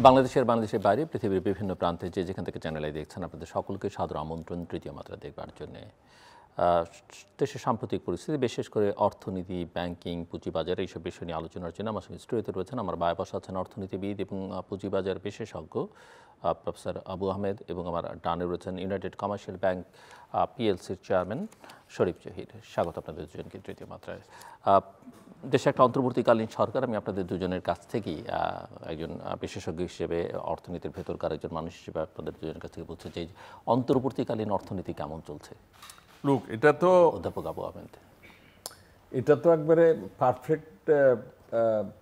বাংলাদেশের বাইরে পৃথিবীর বিভিন্ন প্রান্তে যেখান থেকে চ্যানেলে দেখছেন আপনাদের সকলকে সাদর আমন্ত্রণ তৃতীয় মাত্রা দেখবার জন্য। দেশের সাম্প্রতিক পরিস্থিতি, বিশেষ করে অর্থনীতি, ব্যাংকিং, পুঁজিবাজার এইসব বিষয় নিয়ে আলোচনার জন্য আমার সঙ্গে স্টুডিওতে রয়েছেন আমার বায়ে বসা আছেন অর্থনীতিবিদ এবং পুঁজিবাজার বিশেষজ্ঞ প্রফেসর আবু আহমেদ, এবং আমার ডানে রয়েছেন ইউনাইটেড কমার্শিয়াল ব্যাংক পিএলসির চেয়ারম্যান শরীফ জহির। স্বাগত আপনাদের দুজনকে তৃতীয় মাত্রায়। দেশে একটা অন্তর্বর্তীকালীন সরকার। আমি আপনাদের দুজনের কাছ থেকেই একজন বিশেষজ্ঞ হিসেবে, অর্থনীতির ভেতরকার একজন মানুষ হিসেবে আপনাদের দুজনের কাছ থেকে বলছে যে অন্তর্বর্তীকালীন অর্থনীতি কেমন চলছে? লোক এটা তো অধ্যাপক আবু আহমেদ, এটা তো একবারে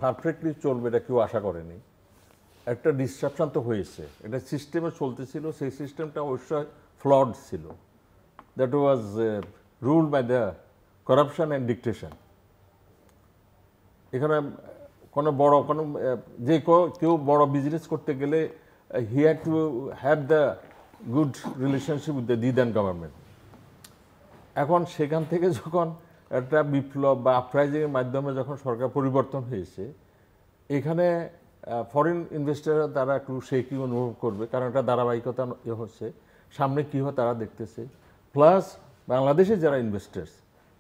পারফেক্টলি চলবে এটা কেউ আশা করেনি। একটা ডিসরাপশন তো হয়েছে, এটা সিস্টেমে চলতেছিল, সেই সিস্টেমটা অবশ্যই ফ্লড ছিল। That was ruled by the corruption and dictation. এখানে কেউ বড় বিজনেস করতে গেলে he had to have the good relationship with the দিদান গভর্নমেন্ট। এখন সেখান থেকে যখন একটা বিপ্লব বা আপরাইজিংয়ের মাধ্যমে যখন সরকার পরিবর্তন হয়েছে, এখানে ফরেন ইনভেস্টাররা তারা একটু কি অনুভব করবে, কারণ একটা ধারাবাহিকতা হচ্ছে, সামনে কী হয় তারা দেখতেছে। প্লাস বাংলাদেশে যারা ইনভেস্টার্স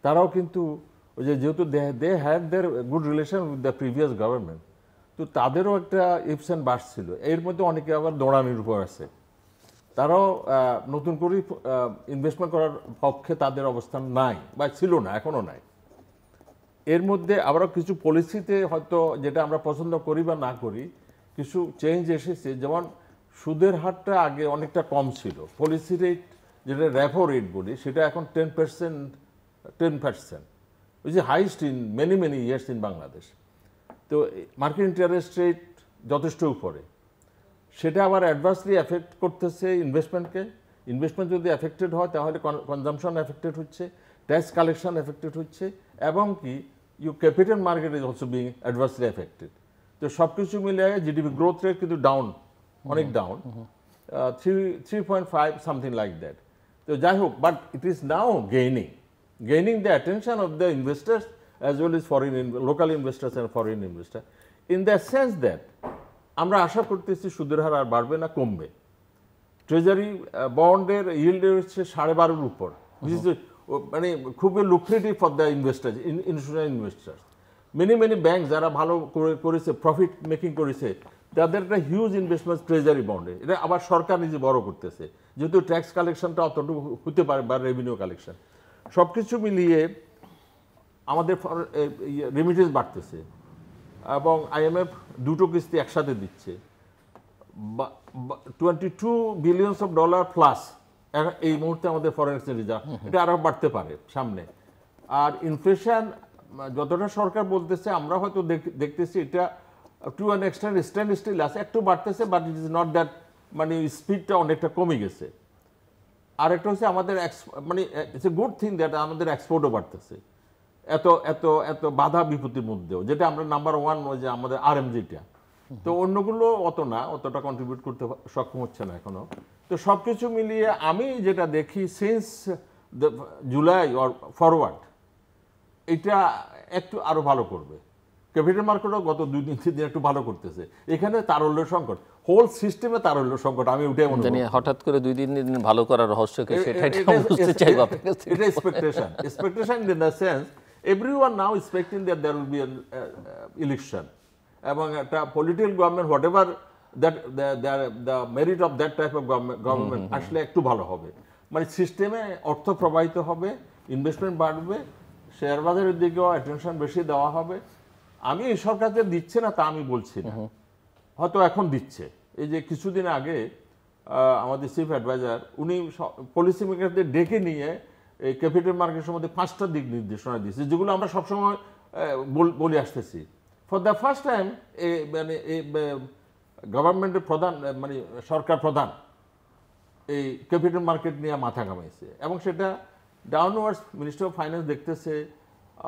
তারাও কিন্তু ওই যেহেতু they had their good relation with the previous government, তো তাদেরও একটা ইপস অ্যান্ড বার্স ছিল। এর মধ্যে অনেকে আবার দৌড়ানির উপর আছে, তারাও নতুন করে ইনভেস্টমেন্ট করার পক্ষে তাদের অবস্থান নাই বা ছিল না, এখনও নাই। এর মধ্যে আবারও কিছু পলিসিতে হয়তো যেটা আমরা পছন্দ করি বা না করি, কিছু চেঞ্জ এসেছে। যেমন সুদের হারটা আগে অনেকটা কম ছিল, পলিসি রেট যেটা রেপো রেট বলি সেটা এখন 10%, which is highest in many years in Bangladesh. তো মার্কেট ইন্টারেস্ট রেট যথেষ্ট উপরে, সেটা আবার অ্যাডভার্সলি এফেক্ট করতেছে ইনভেস্টমেন্টকে। ইনভেস্টমেন্ট যদি এফেক্টেড হয় তাহলে কনজামশন এফেক্টেড হচ্ছে, ট্যাক্স কালেকশন এফেক্টেড হচ্ছে, এবং কি capital market is also being adversely affected. তো সব কিছু মিলে জিডিপি গ্রোথ রেট কিন্তু ডাউন, অনেক ডাউন, 3.5 সামথিং লাইক দ্যাট। তো যাই হোক, but it is now gaining the attention of the investors as well as local investors and foreign investors, in the sense that আমরা আশা করতেছি সুদের হার আর বাড়বে না, কমবে। ট্রেজারি বন্ডের ইল্ড হচ্ছে 12.5-এর উপর, মানে খুবই lucrative for the investors, institutional investors. Many bank যারা ভালো করেছে, প্রফিট মেকিং করেছে, তাদের একটা হিউজ ইনভেস্টমেন্ট ট্রেজারি বন্ডে। এটা আবার সরকার নিজে বড় করতেছে, যেহেতু ট্যাক্স কালেকশনটা অতটুকু হতে পারে বা রেভিনিউ কালেকশন, সব কিছু মিলিয়ে আমাদের রেমিটেন্স বাড়তেছে। এবং IMF দুটো কিস্তি একসাথে দিচ্ছে, $22 বিলিয়ন প্লাস এই মুহূর্তে আমাদের ফরেন এক্সচেঞ্জ রিজার্ভ। এটা আরও বাড়তে পারে সামনে। আর ইনফ্লেশন যতটা সরকার বলতেছে, আমরা হয়তো দেখতেছি এটা টু অ্যান এক্সটেন্ট স্টিল আছে, একটু বাড়তেছে, but it is not that, মানে স্পিডটা অনেকটা কমে গেছে। আর একটা হচ্ছে আমাদের মানে it's a good thing that আমাদের এক্সপোর্টও বাড়তেছে এত এত এত বাধা বিপত্তির মধ্যেও, যেটা আমরা নাম্বার 1 যে আমাদের RMGটা। তো অন্যগুলো অতটা কন্ট্রিবিউট করতে সক্ষম হচ্ছে না এখনো। তো সব কিছু মিলিয়ে আমি যেটা দেখি, সিন্স জুলাই অর ফরওয়ার্ড, এটা একটু আরো ভালো করবে। ক্যাপিটাল মার্কেটও গত 2-3 দিন একটু ভালো করতেছে। এখানে তারল্য সংকট, হোল সিস্টেমে তারল্য সংকট, আমি ওটাই মনে করি। হঠাৎ করে 2-3 দিন ভালো করার রহস্য কি, সেটা বুঝতে চাই। এটা expectation in the sense everyone now expecting that there will be an election, এবং একটা political government, what ever that the merit of that type of government আসলে একটু ভালো হবে। মানে সিস্টেমে অর্থ প্রবাহিত হবে, ইনভেস্টমেন্ট বাড়বে, শেয়ার বাজারের দিকেও অ্যাটেনশন বেশি দেওয়া হবে। আমি এই সরকারকে দিচ্ছে না তা আমি বলছি না, হয়তো এখন দিচ্ছে। এই যে কিছুদিন আগে আমাদের চিফ অ্যাডভাইজার উনি পলিসি মেকারদের ডেকে নিয়ে এই ক্যাপিটাল মার্কেট সম্বন্ধে 5টা দিক নির্দেশনা দিয়েছে, যেগুলো আমরা সবসময় বলে আসতেছি। ফর দ্য ফার্স্ট টাইম মানে গভর্নমেন্টের প্রধান, মানে সরকার প্রধান এই ক্যাপিটাল মার্কেট নিয়ে মাথা ঘামাইছে, এবং সেটা ডাউনওয়ার্ডস মিনিস্টার অফ ফাইন্যান্স দেখতেছে,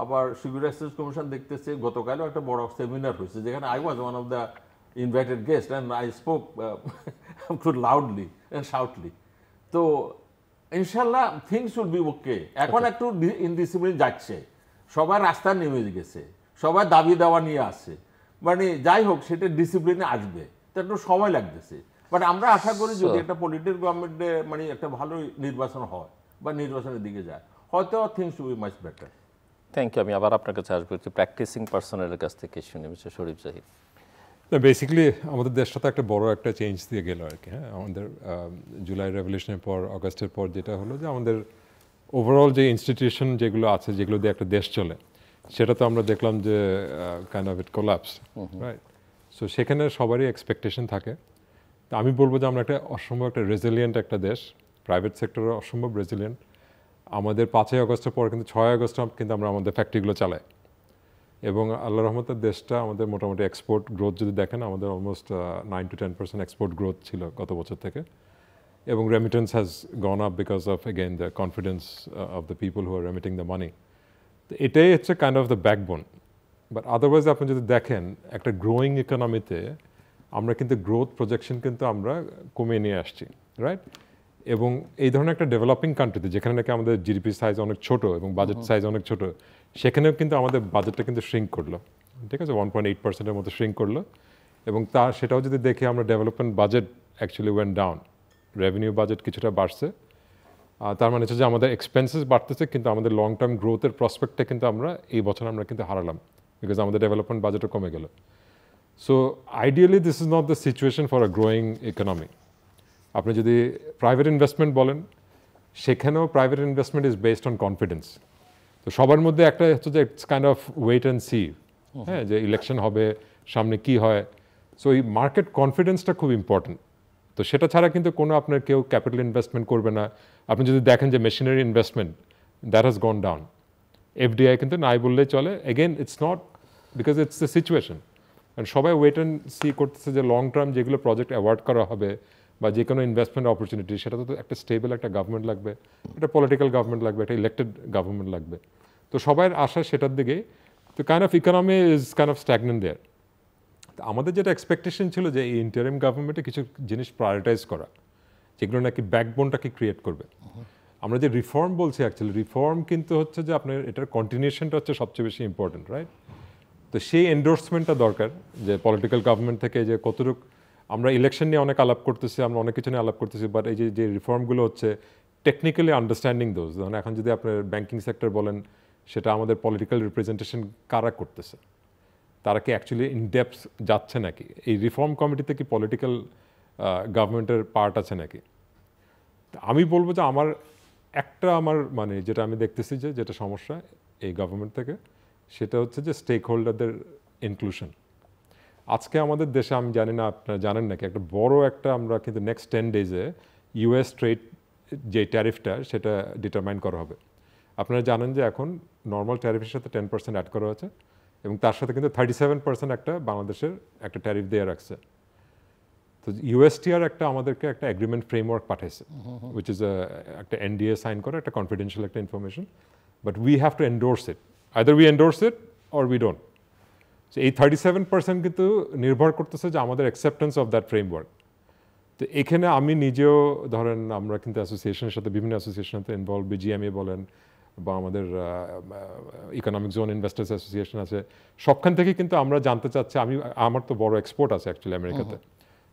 আবার সিকিউরিটি এক্সচেঞ্জ কমিশন দেখতেছে। গতকালও একটা বড় সেমিনার হয়েছে, যেখানে I was one of the invited guest and I spoke খুব লাউডলি অ্যান্ড শাউটলি। তো ইনশাল্লাহ থিংস উইল বি ওকে। এখন একটু ইনডিসিপ্লিন যাচ্ছে, সবাই রাস্তায় নেমে গেছে, সবাই দাবি দাওয়া নিয়ে আসছে, মানে যাই হোক সেটা ডিসিপ্লিনে আসবে। তো একটু সময় লাগতেছে। বাট আমরা আশা করি যদি একটা পলিটিক্যাল গভর্নমেন্টে মানে একটা ভালো নির্বাচন হয় বা নির্বাচনের দিকে যায়, হয়তো things will be much better. Thank you. আমি আবার আপনার কাছে আসবো একটু প্র্যাকটিসিং পার্সনের কাছ থেকে শুনি, মিস্টার শরীফ জাহিদ। বেসিক্যালি আমাদের দেশটা তো একটা বড় একটা চেঞ্জ দিয়ে গেল আর কি। হ্যাঁ, আমাদের জুলাই রেভলিউশনের পর, অগাস্টের পর যেটা হলো যে আমাদের ওভারঅল যে ইনস্টিটিউশন যেগুলো আছে, যেগুলো দিয়ে একটা দেশ চলে, সেটা তো আমরা দেখলাম যে kind of it collapse, right? So সেখানে সবারই এক্সপেকটেশন থাকে। তো আমি বলবো যে আমরা একটা অসম্ভব একটা রেজিলিয়েন্ট একটা দেশ, প্রাইভেট সেক্টরে অসম্ভব রেজিলিয়েন্ট। আমাদের 5ই আগস্টের পর কিন্তু 6ই আগস্ট কিন্তু আমরা আমাদের ফ্যাক্টরিগুলো চালাই, এবং আল্লাহ রহমতের দেশটা আমাদের মোটামুটি এক্সপোর্ট গ্রোথ যদি দেখেন, আমাদের অলমোস্ট 9 to 10% এক্সপোর্ট গ্রোথ ছিল গত বছর থেকে, এবং remittance has gone up because of again the confidence of the people who are remitting the money. তো এটাই হচ্ছে kind of the backbone. But otherwise আপনি যদি দেখেন একটা গ্রোয়িং ইকোনমিতে আমরা কিন্তু গ্রোথ প্রজেকশন কিন্তু আমরা কমিয়ে নিয়ে আসছি, রাইট? এবং এই ধরনের একটা ডেভেলপিং কান্ট্রিতে যেখানে নাকি আমাদের জিডিপি সাইজ অনেক ছোট এবং বাজেট সাইজ অনেক ছোট, সেখানেও কিন্তু আমাদের বাজেটটা কিন্তু শ্রিঙ্ক করলো, ঠিক আছে, 1.8%-এর মতো শ্রিঙ্ক করলো। এবং সেটাও যদি দেখি আমরা development budget actually went down, revenue budget কিছুটা বাড়ছে। তার মানে হচ্ছে যে আমাদের এক্সপেন্সেস বাড়তেছে, কিন্তু আমাদের লং টার্ম গ্রোথের প্রসপেক্টটা কিন্তু আমরা এই বছর আমরা কিন্তু হারালাম, বিকজ আমাদের ডেভেলপমেন্ট বাজেটও কমে গেল। So ideally this is not the situation for a growing economy. আপনি যদি প্রাইভেট ইনভেস্টমেন্ট বলেন, সেখানেও private investment is based on confidence. তো সবার মধ্যে একটা হচ্ছে যে it's kind of wait and see, হ্যাঁ, যে ইলেকশন হবে, সামনে কি হয়। সো এই মার্কেট কনফিডেন্সটা খুব ইম্পর্টেন্ট। তো সেটা ছাড়া কিন্তু কোনো আপনার কেউ ক্যাপিটাল ইনভেস্টমেন্ট করবে না। আপনি যদি দেখেন যে machinery investment, that has gone down. FDI কিন্তু নাই বললেই চলে। Again it's not because it's the situation, কারণ সবাই ওয়েট অ্যান্ড সি করতেছে যে লং টার্ম যেগুলো প্রজেক্ট অ্যাওয়ার্ড করা হবে বা যে কোনো ইনভেস্টমেন্ট অপরচুনিটি, সেটা তো একটা স্টেবল একটা গভর্নমেন্ট লাগবে, একটা পলিটিক্যাল গভর্নমেন্ট লাগবে, একটা ইলেক্টেড গভর্নমেন্ট লাগবে। তো সবার আশা সেটার দিকেই। তো kind of economy is kind of stagnant there. আমাদের যেটা এক্সপেকটেশন ছিল যে এই ইন্টারিম গভর্নমেন্টে কিছু জিনিস প্রায়োরিটাইজ করা, যেগুলো নাকি ব্যাকবোনটাকে ক্রিয়েট করবে। আমরা যে রিফর্ম বলছি, অ্যাকচুয়ালি রিফর্ম কিন্তু হচ্ছে যে আপনার এটার কন্টিনিউশনটা হচ্ছে সবচেয়ে বেশি ইম্পর্টেন্ট, রাইট? তো সেই এন্ডোর্সমেন্টটা দরকার যে পলিটিক্যাল গভর্নমেন্ট থেকে, যে কতটুকু আমরা ইলেকশন নিয়ে অনেক আলাপ করতেছি, আমরা অনেক কিছু নিয়ে আলাপ করতেছি, বাট এই যে রিফর্মগুলো হচ্ছে টেকনিক্যালি আন্ডারস্ট্যান্ডিং দোজ। ধরুন এখন যদি আপনার ব্যাংকিং সেক্টর বলেন, সেটা আমাদের পলিটিক্যাল রিপ্রেজেন্টেশন কারা করতেছে, তারা কি অ্যাকচুয়ালি ইনডেপথ যাচ্ছে নাকি, এই রিফর্ম কমিটিতে কি পলিটিক্যাল গভর্নমেন্টের পার্ট আছে নাকি। আমি বলবো যে আমার মানে যেটা আমি দেখতেছি যে যেটা সমস্যা এই গভর্নমেন্ট থেকে, সেটা হচ্ছে যে স্টেক হোল্ডারদের ইনক্লুশন। আজকে আমাদের দেশে, আমি জানি না আপনারা জানেন নাকি, একটা বড় একটা আমরা কিন্তু নেক্সট 10 days-এ ইউএস ট্রেড যে ট্যারিফটা সেটা ডিটারমাইন করা হবে। আপনারা জানেন যে এখন নর্মাল ট্যারিফের সাথে 10% অ্যাড করা হয়েছে, এবং তার সাথে কিন্তু 37% একটা বাংলাদেশের একটা ট্যারিফ দিয়ে রাখছে। তো ইউএসটিআর আমাদেরকে একটা এগ্রিমেন্ট ফ্রেমওয়ার্ক পাঠাইছে, উইচ ইজ একটা এনডিএ সাইন করা, একটা কনফিডেন্সিয়াল একটা information, but we have to endorse it. Either we endorse it or we don't. এই 37% কিন্তু নির্ভর করতেছে যে আমাদের অ্যাকসেপ্টেন্স অফ দ্যাট ফ্রেমওয়ার্ক। তো এখানে আমি নিজেও, ধরেন আমরা কিন্তু অ্যাসোসিয়েশনের সাথে, বিভিন্ন অ্যাসোসিয়েশনের সাথে ইনভলভ, বিজিএমএ বলেন বা আমাদের ইকোনমিক জোন ইনভেস্টার্স অ্যাসোসিয়েশন আছে, সবখান থেকে কিন্তু আমরা জানতে চাচ্ছি, আমার তো বড় এক্সপোর্ট আছে অ্যাকচুয়ালি আমেরিকাতে,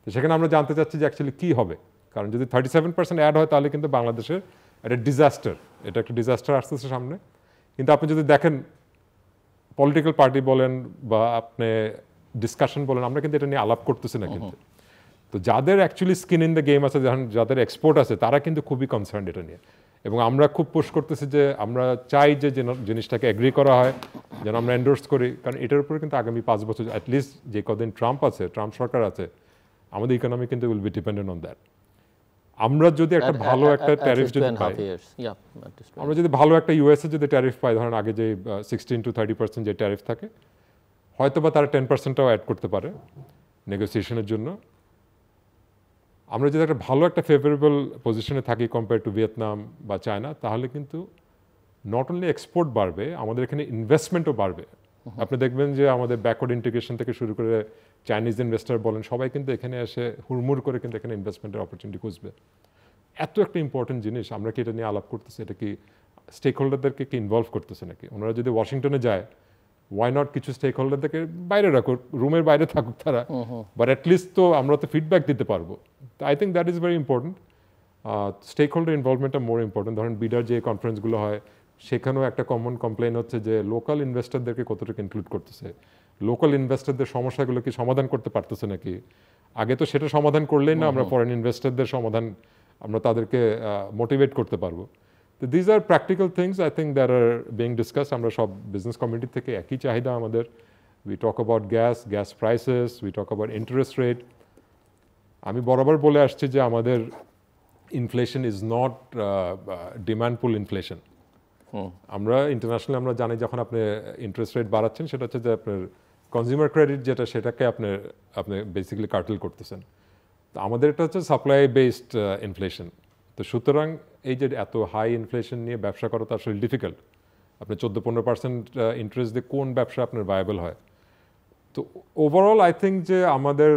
তো সেখানে আমরা জানতে চাচ্ছি যে অ্যাকচুয়ালি কী হবে। কারণ যদি 37% অ্যাড হয়, তাহলে কিন্তু বাংলাদেশের একটা ডিজাস্টার, এটা একটা ডিজাস্টার আসতেছে সামনে। কিন্তু আপনি যদি দেখেন পলিটিক্যাল পার্টি বলেন বা আপনি ডিসকাশন বলেন, আমরা কিন্তু এটা নিয়ে আলাপ করতেছি না কিন্তু। তো যাদের actually skin in the game আছে, যাদের এক্সপোর্ট আছে, তারা কিন্তু খুবই কনসার্ন এটা নিয়ে। এবং আমরা খুব পুশ করতেছি যে আমরা চাই যে জিনিসটাকে এগ্রি করা হয়, যেন আমরা এন্ডোর্স করি। কারণ এটার উপরে কিন্তু আগামী 5 বছর অ্যাটলিস্ট যে কদিন ট্রাম্প সরকার আছে, আমাদের ইকোনমি কিন্তু will be dependent on that. আমরা যদি একটা ভালো একটা ট্যারিফ যদি পাই, আমরা যদি ভালো একটা ইউএসএ যদি ট্যারিফ পাই, ধরেন আগে যে 16 to 30% যে ট্যারিফ থাকে, হয়তো বা তারা 10%টাও অ্যাড করতে পারে নেগোসিয়েশনের জন্য। আমরা যদি একটা ভালো একটা ফেভারেবল পজিশনে থাকি কম্পেয়ার টু ভিয়েতনাম বা চায়না, তাহলে কিন্তু নট অনলি এক্সপোর্ট বাড়বে, আমাদের এখানে ইনভেস্টমেন্টও বাড়বে। আপনি দেখবেন যে আমাদের ব্যাকওয়ার্ড ইন্টিগ্রেশন থেকে শুরু করে চাইনিজ ইনভেস্টার বলেন, সবাই কিন্তু এখানে এসে হুড়মুড় করে কিন্তু এখানে ইনভেস্টমেন্টের অপরচুনিটি খুঁজবে। এত একটা ইম্পর্টেন্ট জিনিস, আমরা কি এটা নিয়ে আলাপ করতেছি? এটা কি স্টেক হোল্ডারদেরকে কি ইনভলভ করতেছে নাকি? ওনারা যদি ওয়াশিংটনে যায়, ওয়াই নট কিছু স্টেক হোল্ডারদেরকে বাইরে রাখো, রুমের বাইরে থাকুক তারা, বাট অ্যাটলিস্ট তো আমরা তো ফিডব্যাক দিতে পারবো। তো I think that is very important. Stakeholder ইনভলভমেন্টটা মোর ইম্পর্টেন্ট। ধরেন বিডার যে কনফারেন্সগুলো হয় সেখানেও একটা কমন কমপ্লেন হচ্ছে যে লোকাল ইনভেস্টরদেরকে কতটুকু ইনক্লুড করতেছে, লোকাল ইনভেস্টরদের সমস্যাগুলো কি সমাধান করতে পারতেছে নাকি। আগে তো সেটা সমাধান করলেই না আমরা ফরেন ইনভেস্টরদের সমাধান আমরা তাদেরকে মোটিভেট করতে পারবো। তো these are practical things I think that are being discuss. আমরা সব বিজনেস কমিউনিটি থেকে একই চাহিদা আমাদের। We talk about gas prices, we talk about interest rate. আমি বরাবর বলে আসছি যে আমাদের inflation is not demand pool inflation. আমরা ইন্টারন্যাশনালি আমরা জানি যখন আপনি ইন্টারেস্ট রেট বাড়াচ্ছেন সেটা হচ্ছে যে আপনার কনজিউমার ক্রেডিট যেটা সেটাকে আপনি বেসিক্যালি কার্টেল করতেছেন। তো আমাদের এটা হচ্ছে সাপ্লাই বেসড ইনফ্লেশন। তো সুতরাং এই যে এত হাই ইনফ্লেশন নিয়ে ব্যবসা করা তো আসলে ডিফিকাল্ট। আপনি 14-15% ইন্টারেস্ট দিয়ে কোন ব্যবসা আপনার ভায়াবল হয়। তো ওভারঅল আই থিঙ্ক যে আমাদের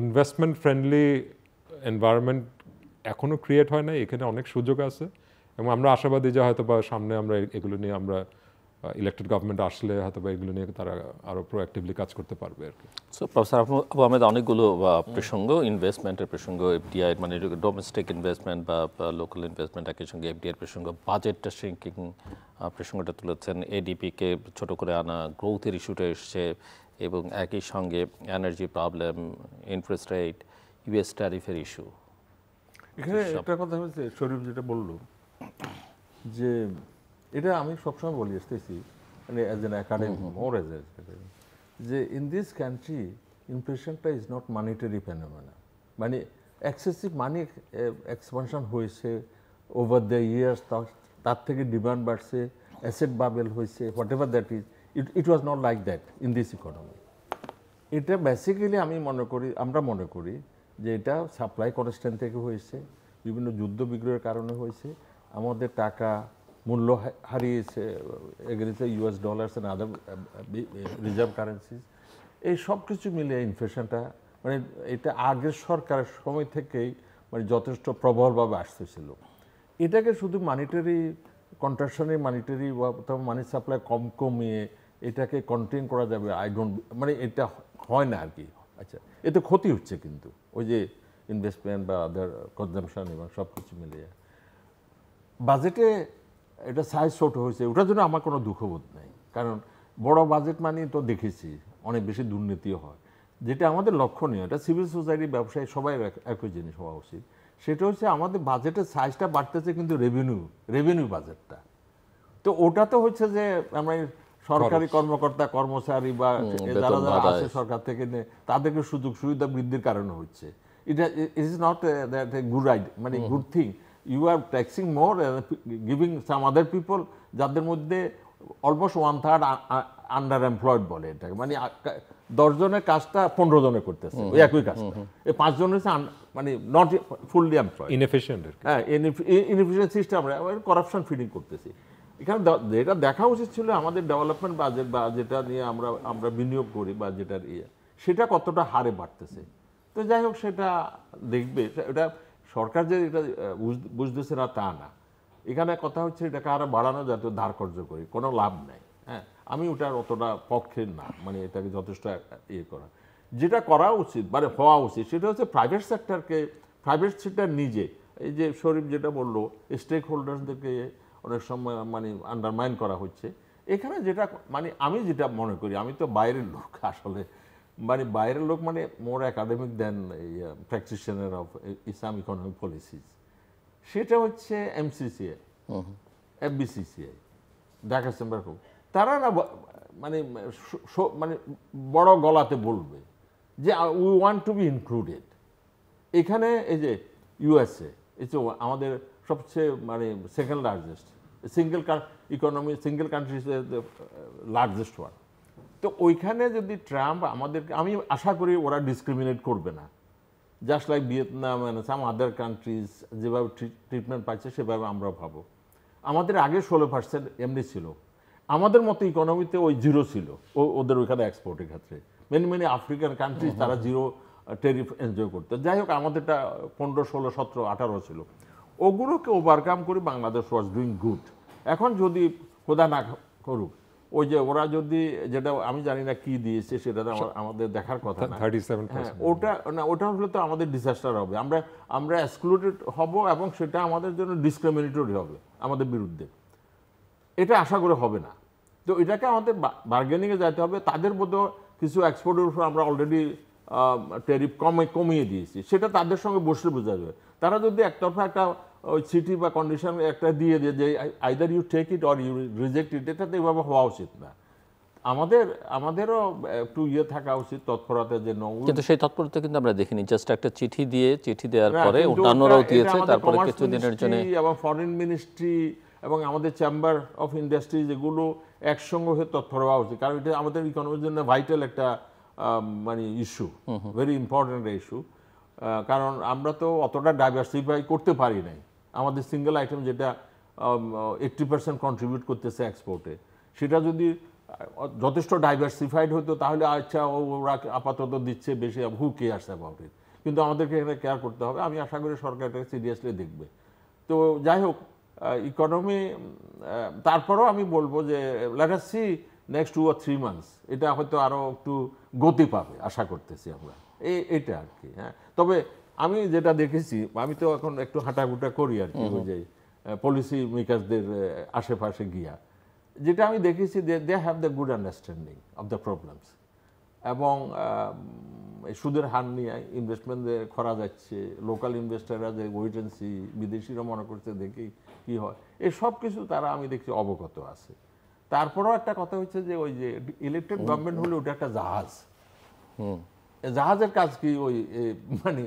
ইনভেস্টমেন্ট ফ্রেন্ডলি এনভায়রনমেন্ট এখনও ক্রিয়েট হয় না, এখানে অনেক সুযোগ আছে এবং আমরা আশাবাদী যে হয়তো বা সামনে আমরা এগুলো নিয়ে আমরা ইলেক্টেড গভর্নমেন্ট আসলে হয়তো বা এগুলো নিয়ে তারা আরও প্রোঅ্যাক্টিভলি কাজ করতে পারবে আর কি। সো প্রফেসর আবু আহমেদ অনেকগুলো প্রসঙ্গ, ইনভেস্টমেন্টের প্রসঙ্গ, এফডিআই মানে ডোমেস্টিক ইনভেস্টমেন্ট বা লোকাল ইনভেস্টমেন্ট একই সঙ্গে এফডিআইয়ের প্রসঙ্গ, বাজেটটা শ্রিঙ্কিং প্রসঙ্গটা তুলেছেন, এডিপিকে ছোট করে আনা, গ্রোথের ইস্যুটা এসছে এবং একই সঙ্গে energy problem, interest rate, US ট্যারিফের ইস্যু। এখানে একটা কথা হচ্ছে শরীফ যেটা বললো যে এটা আমি সবসময় বলি আসতেছি মানে as an academy more as academy যে ইন দিস কান্ট্রি ইনফ্লেশনটা ইজ নট মানিটারি ফেনোমেনা, মানে এক্সেসিভ মানি এক্সপানশন হয়েছে ওভার দ্য ইয়ার্স, তার থেকে ডিমান্ড বাড়ছে, অ্যাসেট বাবেল হয়েছে, whatever that is, it was not like that in this economy. এটা basically আমরা মনে করি যে এটা সাপ্লাই কনস্ট্যান্ট থেকে হয়েছে, বিভিন্ন যুদ্ধ বিগ্রহের কারণে হয়েছে, আমাদের টাকা মূল্য হারিয়েছে against US dollars and other reserve currencies. এই সব কিছু মিলিয়ে ইনফ্লেশনটা মানে এটা আগের সরকারের সময় থেকেই মানে যথেষ্ট প্রবলভাবে আসতেছিল। এটাকে শুধু মানিটারি কন্ট্রাকশনে মানিটারি মানি সাপ্লাই কমিয়ে এটাকে কন্টেইন করা যাবে আই ডোন্ট, মানে এটা হয় না আর কি। আচ্ছা, এতে ক্ষতি হচ্ছে কিন্তু ওই যে ইনভেস্টমেন্ট বা আদার কনজামশন এবং সব কিছু মিলিয়ে বাজেটে এটা সাইজ ছোট হয়েছে, ওটার জন্য আমার কোনো দুঃখবোধ নেই, কারণ বড় বাজেট মানে তো দেখেছি অনেক বেশি দুর্নীতিও হয়। যেটা আমাদের লক্ষণীয়, এটা সিভিল সোসাইটি ব্যবসায়ী সবাই একই জিনিস হওয়া উচিত, সেটা হচ্ছে আমাদের বাজেটের সাইজটা বাড়তেছে কিন্তু রেভিনিউ বাজেটটা তো ওটা তো হচ্ছে যে আমরা সরকারি কর্মকর্তা কর্মচারী বা যারা যারা আছে সরকার থেকে তাদেরকে সুযোগ সুবিধা বৃদ্ধির কারণে হচ্ছে। এটা ইজ নট গুড আইডিয়া, মানে good thing. You are taxing more, giving some other people যাদের মধ্যে অলমোস্ট 1/3 আন্ডার এমপ্লয়েড বলে এটাকে, মানে 10 জনের কাজটা 15 জনে করতেছে ওই একই কাজটা, এই 5 জন হচ্ছে মানে নট ফুললি এমপ্লয়েড, ইনএফিশিয়েন্ট। হ্যাঁ, ইনএফিশিয়েন্ট সিস্টেম, আমরা করাপশন ফিডিং করতেছি। এখানে যেটা দেখা উচিত ছিল আমাদের ডেভেলপমেন্ট বাজেট বা যেটা নিয়ে আমরা বিনিয়োগ করি বা যেটার সেটা কতটা হারে বাড়তেছে। তো যাই হোক সেটা দেখবে, এটা সরকার যে এটা বুঝতেছে না তা না, এখানে কথা হচ্ছে এটাকে আরো বাড়ানো যাতে ধার কর্য করি, কোনো লাভ নেই। হ্যাঁ, আমি ওটার অতটা পক্ষে না, মানে এটাকে যথেষ্ট করা যেটা করা উচিত মানে হওয়া উচিত সেটা হচ্ছে প্রাইভেট সেক্টর নিজে, এই যে শরীফ যেটা বললো স্টেক হোল্ডারদেরকে অনেক সময় মানে আন্ডারমাইন করা হচ্ছে। এখানে যেটা মানে আমি যেটা মনে করি, আমি তো বাইরের লোক আসলে, মানে বাইরের লোক মানে more academic than practitioner of Islam economic policies, সেটা হচ্ছে MCCI, FBCCI, Dhaka chamber of, তারা না মানে মানে বড় গলাতে বলবে যে we want to be included এখানে। এই যে ইউএসএ আমাদের সবচেয়ে মানে second largest single country largest one, তো ওইখানে যদি ট্রাম্প আমাদেরকে, আমি আশা করি ওরা ডিসক্রিমিনেট করবে না, just like Vietnam and some other countries যেভাবে ট্রিটমেন্ট পাচ্ছে সেভাবে আমরা ভাবো। আমাদের আগে 16% এমনি ছিল, আমাদের মতো ইকোনমিতে ওই 0 ছিল ওদের ওইখানে এক্সপোর্টের ক্ষেত্রে। মেনি আফ্রিকান কান্ট্রিজ তারা 0 টেরিফ এনজয় করতো। যাই হোক আমাদেরটা 15, 16, 17, 18 ছিল। ওগুলোকে ওভারকাম করে বাংলাদেশ ওয়াজ ডুইং গুড। এখন যদি খোদা না করুক ওই যে ওরা যদি, যেটা আমি জানি না কি দিয়েছে সেটা তো আমাদের দেখার কথা না, 37%। হ্যাঁ, ওটা হলে তো আমাদের ডিজাস্টার হবে, আমরা এক্সক্লুডেড হব এবং সেটা আমাদের জন্য ডিসক্রিমিনেটরি হবে আমাদের বিরুদ্ধে। এটা আশা করে হবে না। তো এটাকে আমাদের বার্গেনিংয়ে যাইতে হবে। তাদের মধ্যে কিছু এক্সপোর্টের উপর আমরা অলরেডি ট্যারিফ কমিয়ে দিয়েছি, সেটা তাদের সঙ্গে বসলে বোঝা যাবে। তারা যদি একতরফা একটা ওই সিটি বা কন্ডিশন একটা দিয়ে দিয়ে যে either you take it or you reject it, এটা তো এইভাবে হওয়া উচিত না। আমাদেরও একটু থাকা উচিত তৎপরতা, যে কিন্তু সেই তৎপরতা কিন্তু আমরা দেখিনি। জাস্ট একটা চিঠি দেওয়ার পরে অন্যান্যরাও দিয়েছে, তারপরে কিছুদিনের জন্য এবং ফরেন মিনিস্ট্রি এবং আমাদের চেম্বার অফ ইন্ডাস্ট্রি যেগুলো একসঙ্গে হয়ে তৎপর হওয়া উচিত, কারণ এটা আমাদের ইকোনমির জন্য ভাইটাল একটা মানে ইস্যু, ভেরি ইম্পর্টেন্ট ইস্যু। কারণ আমরা তো অতটা ডাইভার্সিফাই করতে পারি নাই। আমাদের সিঙ্গেল আইটেম যেটা 80% কন্ট্রিবিউট করতেছে এক্সপোর্টে, সেটা যদি যথেষ্ট ডাইভার্সিফাইড হতো তাহলে আচ্ছা ওরা আপাতত দিচ্ছে বেশি, হু কেয়ারস অ্যাবাউট ইট। কিন্তু আমাদেরকে এখানে কেয়ার করতে হবে। আমি আশা করি সরকার এটাকে সিরিয়াসলি দেখবে। তো যাই হোক, ইকোনমি, তারপরেও আমি বলবো যে let us see next 2 or 3 months এটা হয়তো আরও একটু গতি পাবে, আশা করতেছি আমরা, এটা আর কি। হ্যাঁ, তবে আমি যেটা দেখেছি, আমি তো এখন একটু হাঁটাগুটা করি আর কি, ওই যে পলিসি মেকারসদের আশেপাশে গিয়া, যেটা আমি দেখেছি they have the good understanding of the problems. এবং সুদের হার নিয়ে ইনভেস্টমেন্ট করা যাচ্ছে, লোকাল ইনভেস্টাররা যে ওয়েট অ্যান্ড সি, বিদেশিরা মনে করছে দেখি কি হয়, এই সব কিছু তারা আমি দেখছি অবগত আছে। তারপরেও একটা কথা হচ্ছে যে ওই যে ইলেকটেড গভর্নমেন্ট হলে ওটা একটা জাহাজ, জাহাজের কাজ কি ওই মানে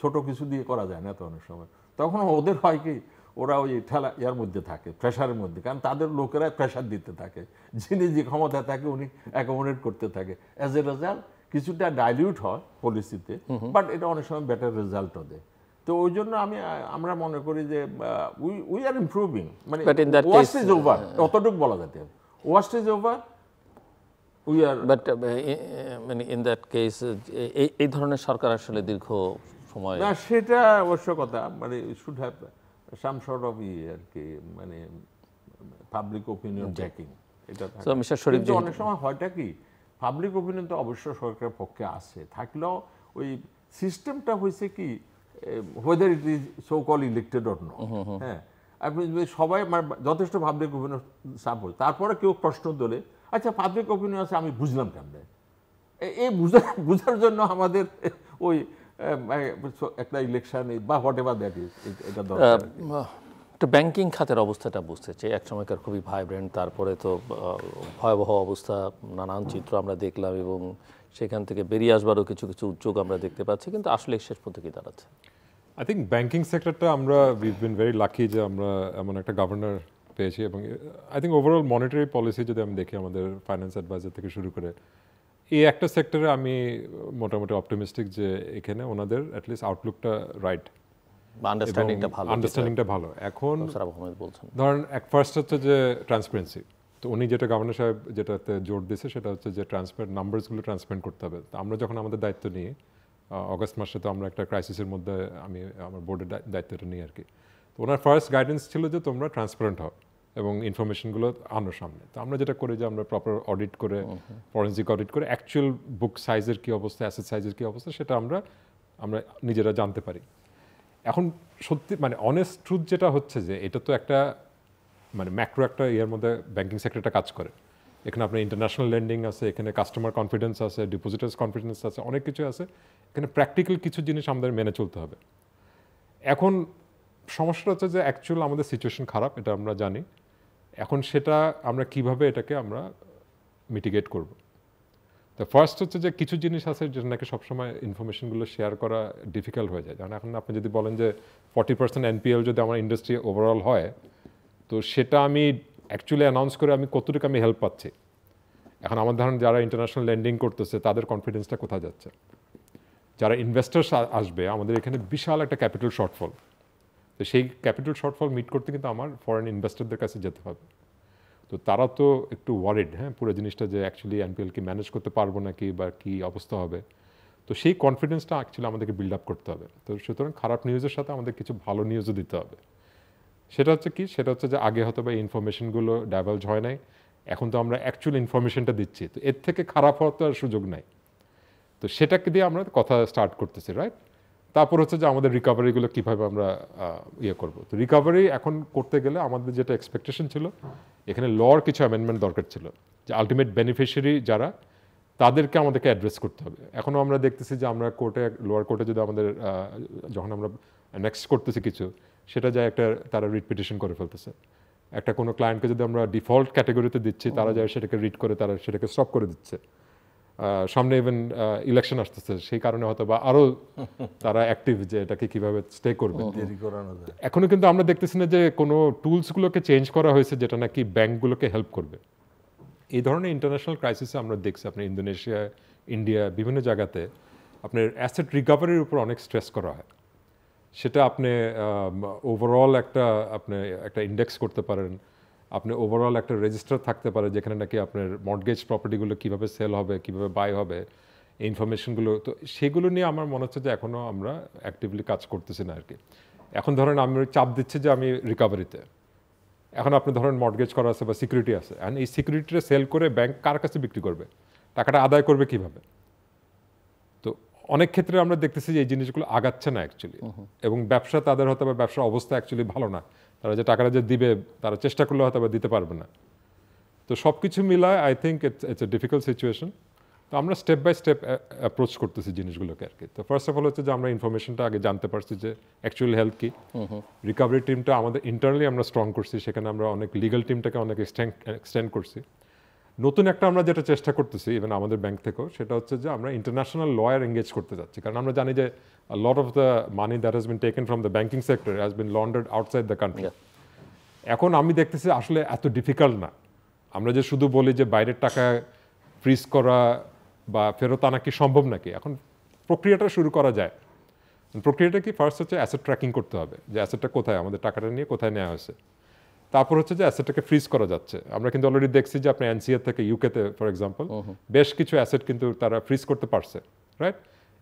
ছোট কিছু দিয়ে করা যায় না তো অনেক সময়। তখন ওদের হয় কি, ওরা ওই ঠেলা ইয়ার মধ্যে থাকে, প্রেশারের মধ্যে, কারণ তাদের লোকেরা প্রেশার দিতে থাকে, যিনি যে ক্ষমতা থাকে উনি অ্যাকোমোডেট করতে থাকে। অ্যাজ এ রেজাল্ট কিছুটা ডাইলিউট হয় পলিসিতে, বাট এটা অনেক সময় বেটার রেজাল্টও দেয়। তো ওই জন্য আমরা মনে করি যে উই আর ইমপ্রুভিং, মানে ওয়ার্স্ট ইজ ওভার, অতটুকু বলা যেতে হবে, worst is over, we are. But মানে ইন দ্যাট কেস এই ধরনের সরকার আসলে দীর্ঘ সময় না, সেটা অবশ্য কথা, মানে should have some sort of আর কি, মানে পাবলিক ওপিনিয়ন ব্যাকিং, এটা থাকে। অনেক সময় হয়টা কি, পাবলিক ওপিনিয়ন তো অবশ্য সরকারের পক্ষে আছে, থাকলেও ওই সিস্টেমটা হয়েছে কি, whether it is so called elected or not, হ্যাঁ, আপনি সবাই যথেষ্ট পাবলিক ওপিনিয়ন সাপোজ, তারপরে কেউ প্রশ্ন তোলে, আচ্ছা পাবলিক ওপিনিয়ন আছে আমি বুঝলাম কেমনে, এই বুঝার জন্য আমাদের ওই একটা ইলেকশন বা হোয়াট এভার দ্যাট ইজ, এটা দরকার। তো ব্যাংকিং খাতের অবস্থাটা বুঝতে চাই। এক সময়কার খুবই ভাইব্রেন্ট, তারপরে তো ভয়াবহ অবস্থা, নানান চিত্র আমরা দেখলাম এবং সেখান থেকে বেরিয়ে আসবারও কিছু কিছু উদ্যোগ আমরা দেখতে পাচ্ছি, কিন্তু আসলে শেষ পর্যন্ত কি দাঁড়াচ্ছে? আই থিঙ্ক ব্যাংকিং সেক্টরটা আমরা উইভ বিন ভেরি লাকি যে আমরা এমন একটা গভর্নর পেয়েছি, এবং I think overall monetary policy যদি আমি দেখি আমাদের ফাইন্যান্স অ্যাডভাইজার থেকে শুরু করে এই একটা সেক্টরে আমি মোটামুটি অপটিমিস্টিক যে এখানে ওনাদের অ্যাটলিস্ট আউটলুকটা রাইট, আন্ডারস্ট্যান্ডিংটা ভালো। এখন ধরেন ফার্স্ট হচ্ছে যে ট্রান্সপারেন্সি, তো উনি যেটা গভর্নর সাহেব যেটাতে জোর দিয়েছে সেটা হচ্ছে যে ট্রান্সপারেন্ট নাম্বারসগুলো ট্রান্সপারেন্ট করতে হবে। তো আমরা যখন আমাদের দায়িত্ব নিই অগস্ট মাসে, তো আমরা একটা ক্রাইসিসের মধ্যে আমি আমার বোর্ডের দায়িত্বটা নিই আর কি। তো ওনার ফার্স্ট গাইডেন্স ছিল যে তোমরা ট্রান্সপারেন্ট হও এবং ইনফরমেশনগুলো আনো সামনে। তো আমরা যেটা করি যে আমরা প্রপার অডিট করে, ফরেন্সিক অডিট করে অ্যাকচুয়াল বুক সাইজের কী অবস্থা, অ্যাসেট সাইজের কী অবস্থা সেটা আমরা নিজেরা জানতে পারি। এখন সত্যি মানে অনেস্ট ট্রুথ যেটা হচ্ছে যে এটা তো একটা মানে ম্যাক্রো একটা ইয়ের মধ্যে ব্যাংকিং সেক্টরটা কাজ করে। এখানে আপনার ইন্টারন্যাশনাল লেন্ডিং আছে, এখানে কাস্টমার কনফিডেন্স আছে, ডিপোজিটার্স কনফিডেন্স আছে, অনেক কিছু আছে। এখানে প্র্যাকটিক্যাল কিছু জিনিস আমাদের মেনে চলতে হবে। এখন সমস্যাটা হচ্ছে যে অ্যাকচুয়াল আমাদের সিচুয়েশন খারাপ, এটা আমরা জানি। এখন সেটা আমরা কিভাবে এটাকে আমরা মিটিগেট করব। তো ফার্স্ট হচ্ছে যে কিছু জিনিস আছে যেটা নাকি সবসময় ইনফরমেশনগুলো শেয়ার করা ডিফিকাল্ট হয়ে যায়। কারণ এখন আপনি যদি বলেন যে 40% NPL যদি আমার ইন্ডাস্ট্রি ওভারঅল হয়, তো সেটা আমি অ্যাকচুয়ালি অ্যানাউন্স করে আমি কতটুকু আমি হেল্প পাচ্ছি। এখন আমার ধরেন যারা ইন্টারন্যাশনাল লেন্ডিং করতেছে তাদের কনফিডেন্সটা কোথায় যাচ্ছে, যারা ইনভেস্টার্স আসবে আমাদের এখানে বিশাল একটা ক্যাপিটাল শর্টফল। তো সেই ক্যাপিটাল শর্টফল মিট করতে কিন্তু আমার ফরেন ইনভেস্টরদের কাছে যেতে হবে। তো তারা তো একটু ওয়ারিড, হ্যাঁ, পুরো জিনিসটা যে অ্যাকচুয়ালি NPL কি ম্যানেজ করতে পারবো নাকি বা কী অবস্থা হবে। তো সেই কনফিডেন্সটা অ্যাকচুয়ালি আমাদেরকে বিল্ড আপ করতে হবে। তো সুতরাং খারাপ নিউজের সাথে আমাদের কিছু ভালো নিউজও দিতে হবে। সেটা হচ্ছে কি, সেটা হচ্ছে যে আগে হয়তো বা ইনফরমেশনগুলো ডাইভালজ হয় নাই, এখন তো আমরা অ্যাকচুয়াল ইনফরমেশনটা দিচ্ছি, তো এর থেকে খারাপ হওয়ার তো আর সুযোগ নাই। তো সেটাকে দিয়ে আমরা কথা স্টার্ট করতেছি, রাইট? তারপর হচ্ছে যে আমাদের রিকভারিগুলো কীভাবে আমরা ইয়ে করব। তো রিকভারি এখন করতে গেলে আমাদের যেটা এক্সপেকটেশন ছিল, এখানে লর কিছু অ্যামেন্ডমেন্ট দরকার ছিল, যে আলটিমেট বেনিফিশিয়ারি যারা, তাদেরকে আমাদেরকে অ্যাড্রেস করতে হবে। এখন আমরা দেখতেছি যে আমরা কোর্টে, লোয়ার কোর্টে যদি আমাদের যখন আমরা নেক্সট করতেছি কিছু, সেটা যায় একটা তারা রিট পিটিশন করে ফেলতেছে। একটা কোনো ক্লায়েন্টকে যদি আমরা ডিফল্ট ক্যাটাগরিতে দিচ্ছি, তারা যায় সেটাকে রিড করে তারা সেটাকে স্টপ করে দিচ্ছে। সামনে ইভেন ইলেকশন আসতেছে, সেই কারণে হয়তো বা আরও তারা অ্যাক্টিভ যে এটাকে কীভাবে স্টে করবে। এখনও কিন্তু আমরা দেখতেছি না যে কোনো টুলসগুলোকে চেঞ্জ করা হয়েছে যেটা নাকি ব্যাংকগুলোকে হেল্প করবে। এই ধরনের ইন্টারন্যাশনাল ক্রাইসিসে আমরা দেখছি আপনার ইন্দোনেশিয়া, ইন্ডিয়া, বিভিন্ন জায়গাতে আপনার অ্যাসেট রিকভারির উপর অনেক স্ট্রেস করা হয়। সেটা আপনি ওভারঅল আপনি একটা ইন্ডেক্স করতে পারেন, আপনি ওভারঅল একটা রেজিস্টার থাকতে পারে যেখানে নাকি আপনার মর্টগেজ প্রপার্টিগুলো কীভাবে সেল হবে, কীভাবে বাই হবে, এই ইনফরমেশনগুলো। তো সেগুলো নিয়ে আমার মনে হচ্ছে যে এখনও আমরা অ্যাক্টিভলি কাজ করতেছি না আর কি। এখন ধরেন আমি চাপ দিচ্ছি যে আমি রিকভারিতে, এখন আপনি ধরেন মর্টগেজ করা আছে বা সিকিউরিটি আছে, এখন এই সিকিউরিটিটা সেল করে ব্যাংক কার কাছে বিক্রি করবে, টাকাটা আদায় করবে কিভাবে? তো অনেক ক্ষেত্রে আমরা দেখতেছি যে এই জিনিসগুলো আগাচ্ছে না অ্যাকচুয়ালি, এবং ব্যবসা তাদের হয়তো বা ব্যবসার অবস্থা অ্যাকচুয়ালি ভালো না, তারা যে টাকাটা যে দিবে তারা চেষ্টা করলে হয়তো বা দিতে পারবে না। তো সব কিছু মিলায় I think it's a difficult situation. তো আমরা স্টেপ বাই স্টেপ অ্যাপ্রোচ করতেছি জিনিসগুলোকে আর কি। তো ফার্স্ট অফ অল হচ্ছে যে আমরা ইনফরমেশনটা আগে জানতে পারছি যে অ্যাকচুয়াল হেলথ কি। রিকভারি টিমটা আমাদের ইন্টারনালি আমরা স্ট্রং করছি, সেখানে আমরা অনেক লিগাল টিমটাকে অনেক এক্সটেন্ড করছি। নতুন একটা আমরা যেটা চেষ্টা করতেছি ইভেন আমাদের ব্যাংক থেকেও, সেটা হচ্ছে যে আমরা ইন্টারন্যাশনাল লয়ার এঙ্গেজ করতে যাচ্ছি, কারণ আমরা জানি যে lot of the money that has been taken from the banking sector has been laundered outside the country. এখন আমি দেখতেছি আসলে এত ডিফিকাল্ট না। আমরা যে শুধু বলি যে বাইরের টাকা ফ্রিজ করা বা ফেরত আনা কি সম্ভব নাকি, এখন প্রক্রিয়াটা শুরু করা যায়। প্রক্রিয়াটা কি, ফার্স্ট হচ্ছে অ্যাসেট ট্র্যাকিং করতে হবে, যে অ্যাসেটটা কোথায়, আমাদের টাকাটা নিয়ে কোথায় নেওয়া হয়েছে। তারপর হচ্ছে যে অ্যাসেটটাকে ফ্রিজ করা যাচ্ছে। আমরা কিন্তু অলরেডি দেখছি যে আপনি এনসিআর থেকে ইউকেতে ফর এক্সাম্পল বেশ কিছু অ্যাসেট কিন্তু তারা ফ্রিজ করতে পারছে, রাইট?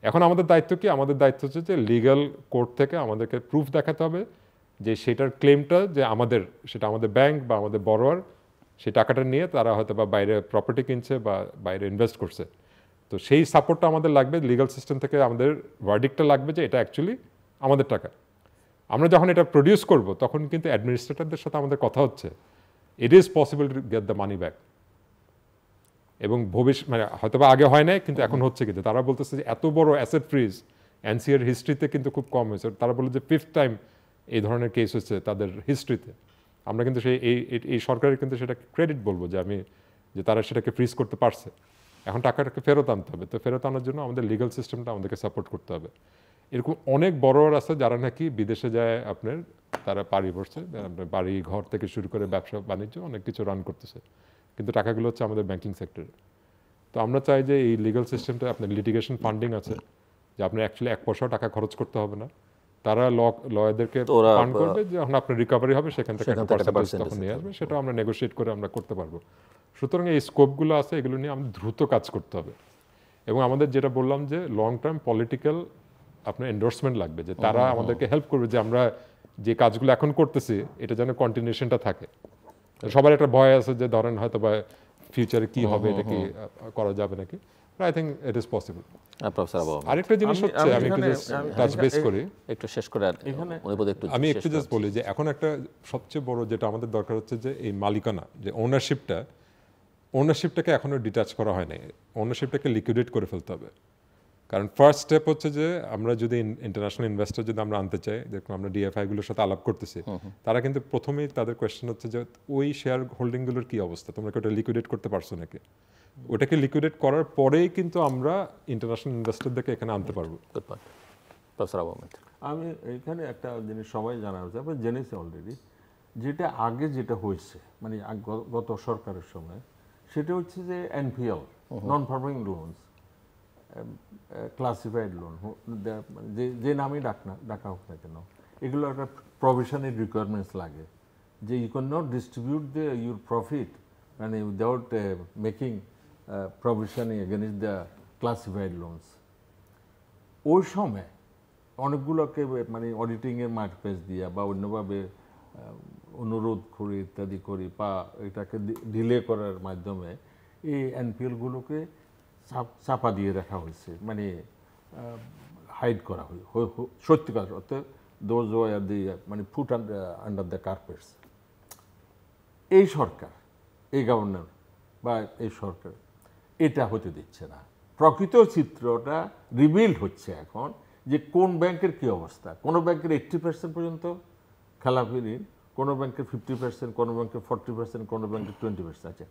এখন আমাদের দায়িত্ব কি? আমাদের দায়িত্ব হচ্ছে যে লিগ্যাল কোর্ট থেকে আমাদেরকে প্রুফ দেখাতে হবে যে সেটার ক্লেমটা যে আমাদের, সেটা আমাদের ব্যাংক বা আমাদের বড়োয়ার সেই টাকাটা নিয়ে তারা হয়তো বা বাইরে প্রপার্টি কিনছে বা বাইরে ইনভেস্ট করছে। তো সেই সাপোর্টটা আমাদের লাগবে, লিগ্যাল সিস্টেম থেকে আমাদের ভার্ডিক্টটা লাগবে যে এটা অ্যাকচুয়ালি আমাদের টাকা। আমরা যখন এটা প্রডিউস করব তখন কিন্তু অ্যাডমিনিস্ট্রেটরদের সাথে আমাদের কথা হচ্ছে, it is possible to get the money back. এবং ভবিষ্যৎ মানে হয়তো বা আগে হয় নাই, কিন্তু এখন হচ্ছে কিন্তু তারা বলতেছে যে এত বড় অ্যাসেট ফ্রিজ এনসিআর হিস্ট্রিতে কিন্তু খুব কম হয়েছে। তারা বলে যে 5th টাইম এই ধরনের কেস হচ্ছে তাদের হিস্ট্রিতে। আমরা কিন্তু সেই এই সরকারের কিন্তু সেটা ক্রেডিট বলবো যে তারা সেটাকে ফ্রিজ করতে পারছে। এখন টাকাটাকে ফেরত আনতে হবে। তো ফেরত আনার জন্য আমাদের লিগ্যাল সিস্টেমটা আমাদেরকে সাপোর্ট করতে হবে। এরকম অনেক বড়রা আছে যারা নাকি বিদেশে যায়, আপনার তারা পাড়ি পড়ছে, বাড়ি ঘর থেকে শুরু করে ব্যবসা বাণিজ্য অনেক কিছু রান করতেছে, কিন্তু টাকাগুলো হচ্ছে আমাদের ব্যাংকিং সেক্টরে। তো আমরা চাই যে এই লিগ্যাল সিস্টেমটা, আপনার লিটিগেশন ফান্ডিং আছে, যে আপনি অ্যাকচুয়ালি 1 পয়সাও টাকা খরচ করতে হবে না, তারা লয়ারদেরকে ফান্ড করবে, যখন আপনার রিকভারি হবে সেখান থেকে তখন নিয়ে আসবে, সেটা আমরা নেগোশিয়েট করে আমরা করতে পারবো। সুতরাং এই স্কোপগুলো আছে, এগুলো নিয়ে আমাদের দ্রুত কাজ করতে হবে। এবং আমাদের যেটা বললাম যে লং টার্ম পলিটিক্যাল আপনার এন্ডোর্সমেন্ট লাগবে, যে তারা আমাদেরকে হেল্প করবে যে আমরা যে কাজগুলো এখন করতেছি এটা যেন কন্টিনিউশনটা থাকে। সবার একটা ভয় আছে যে ধরেন হয়তো বা ফিউচারে কি হবে, এটা কি করা যাবে নাকি। I think it is possible. আরেকটা জিনিস হচ্ছে, আমি একটু জাস্ট টাচ বেস করি, একটু শেষ করে আমি একটু জাস্ট বলি যে এখন একটা সবচেয়ে বড় যেটা আমাদের দরকার হচ্ছে যে এই মালিকানা, যে ওনারশিপটাকে এখনো ডিটাচ করা হয় নাই। ওনারশিপটাকে লিকুইডেট করে ফেলতে হবে। কারণ ফার্স্ট স্টেপ হচ্ছে যে আমরা যদি ইন্টারন্যাশনাল ইনভেস্টর যদি আমরা আনতে চাই, দেখুন আমরা ডিএফআইগুলোর সাথে আলাপ করতেছি, তারা কিন্তু প্রথমেই তাদের কোয়েশ্চেন হচ্ছে যে ওই শেয়ার হোল্ডিংগুলোর কি অবস্থা, তোমরা কি ওটা লিকুইডেট করতে পারছো নাকি? ওটাকে লিকুইডেট করার পরেই কিন্তু আমরা ইন্টারন্যাশনাল ইনভেস্টরদেরকে এখানে আনতে পারবো। আমি এখানে একটা জিনিস সবাই জানা হচ্ছে, আপনি জেনেছি অলরেডি, যেটা আগে যেটা হয়েছে মানে গত সরকারের সময়, সেটা হচ্ছে যে NPL, non performing loans, classified loan, যে নামেই ডাকা হোক না কেন, এগুলো একটা প্রভিশনের রিকোয়ারমেন্টস লাগে, যে you can not distribute your profit মানে without making provision against the classified loans. ওই সময় অনেকগুলোকে মানে অডিটিংয়ের মার্কপেস দিয়া বা অন্যভাবে অনুরোধ করি ইত্যাদি করি বা এটাকে ডিলে করার মাধ্যমে এই এনপিএলগুলোকে চাপা দিয়ে রাখা হয়েছে, মানে হাইড করা হয় সত্যিকার অর্থে দোজ ওয়ার দি মানে ফুট আন্ডার দ্য কার্পেটস। এই সরকার, এই গভর্নর বা এই সরকার এটা হতে দিচ্ছে না। প্রকৃত চিত্রটা রিভিল হচ্ছে এখন যে কোন ব্যাংকের কী অবস্থা। কোনো ব্যাংকের 80% পর্যন্ত খেলাপি ঋণ, কোনো ব্যাংকের 50%, কোনো ব্যাংকের 40%, কোনো ব্যাংকের 20% আছে।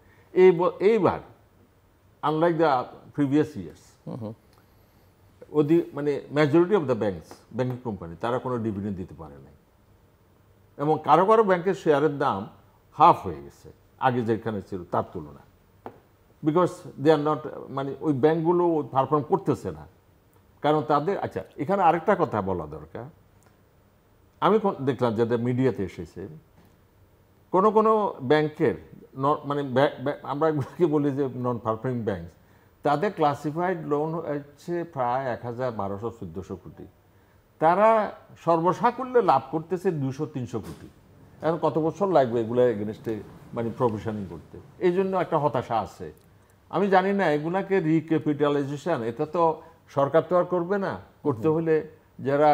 এইবার আনলাইক দ্য প্রিভিয়াস ইয়ার্স মানে majority of the banking company তারা কোনো ডিভিডেন্ড দিতে পারে নাই, এবং কারো কারো ব্যাংকের শেয়ারের দাম হাফ হয়ে গেছে আগে যেখানে ছিল তার তুলনায়, বিকজ দে আর নট, মানে ওই ব্যাংকগুলো পারফর্ম করতেছে না, কারণ তাদের। আচ্ছা, এখানে আরেকটা কথা বলা দরকার। আমি দেখলাম যাদের মিডিয়াতে এসেছে, কোনো কোনো ব্যাংকের মানে আমরা এগুলোকে বলি যে নন পারফর্মিং ব্যাংক, তাদের ক্লাসিফাইড লোন হচ্ছে প্রায় 1000-1200-1400 কোটি। তারা সর্বসাকুল্যে লাভ করতেছে 200-300 কোটি। এখন কত বছর লাগবে এগুলো এগেনস্টে মানে প্রভিশনিং করতে? এই জন্য একটা হতাশা আছে। আমি জানি না এগুলাকে রিক্যাপিটালাইজেশন, এটা তো সরকার তো আর করবে না, করতে হলে যারা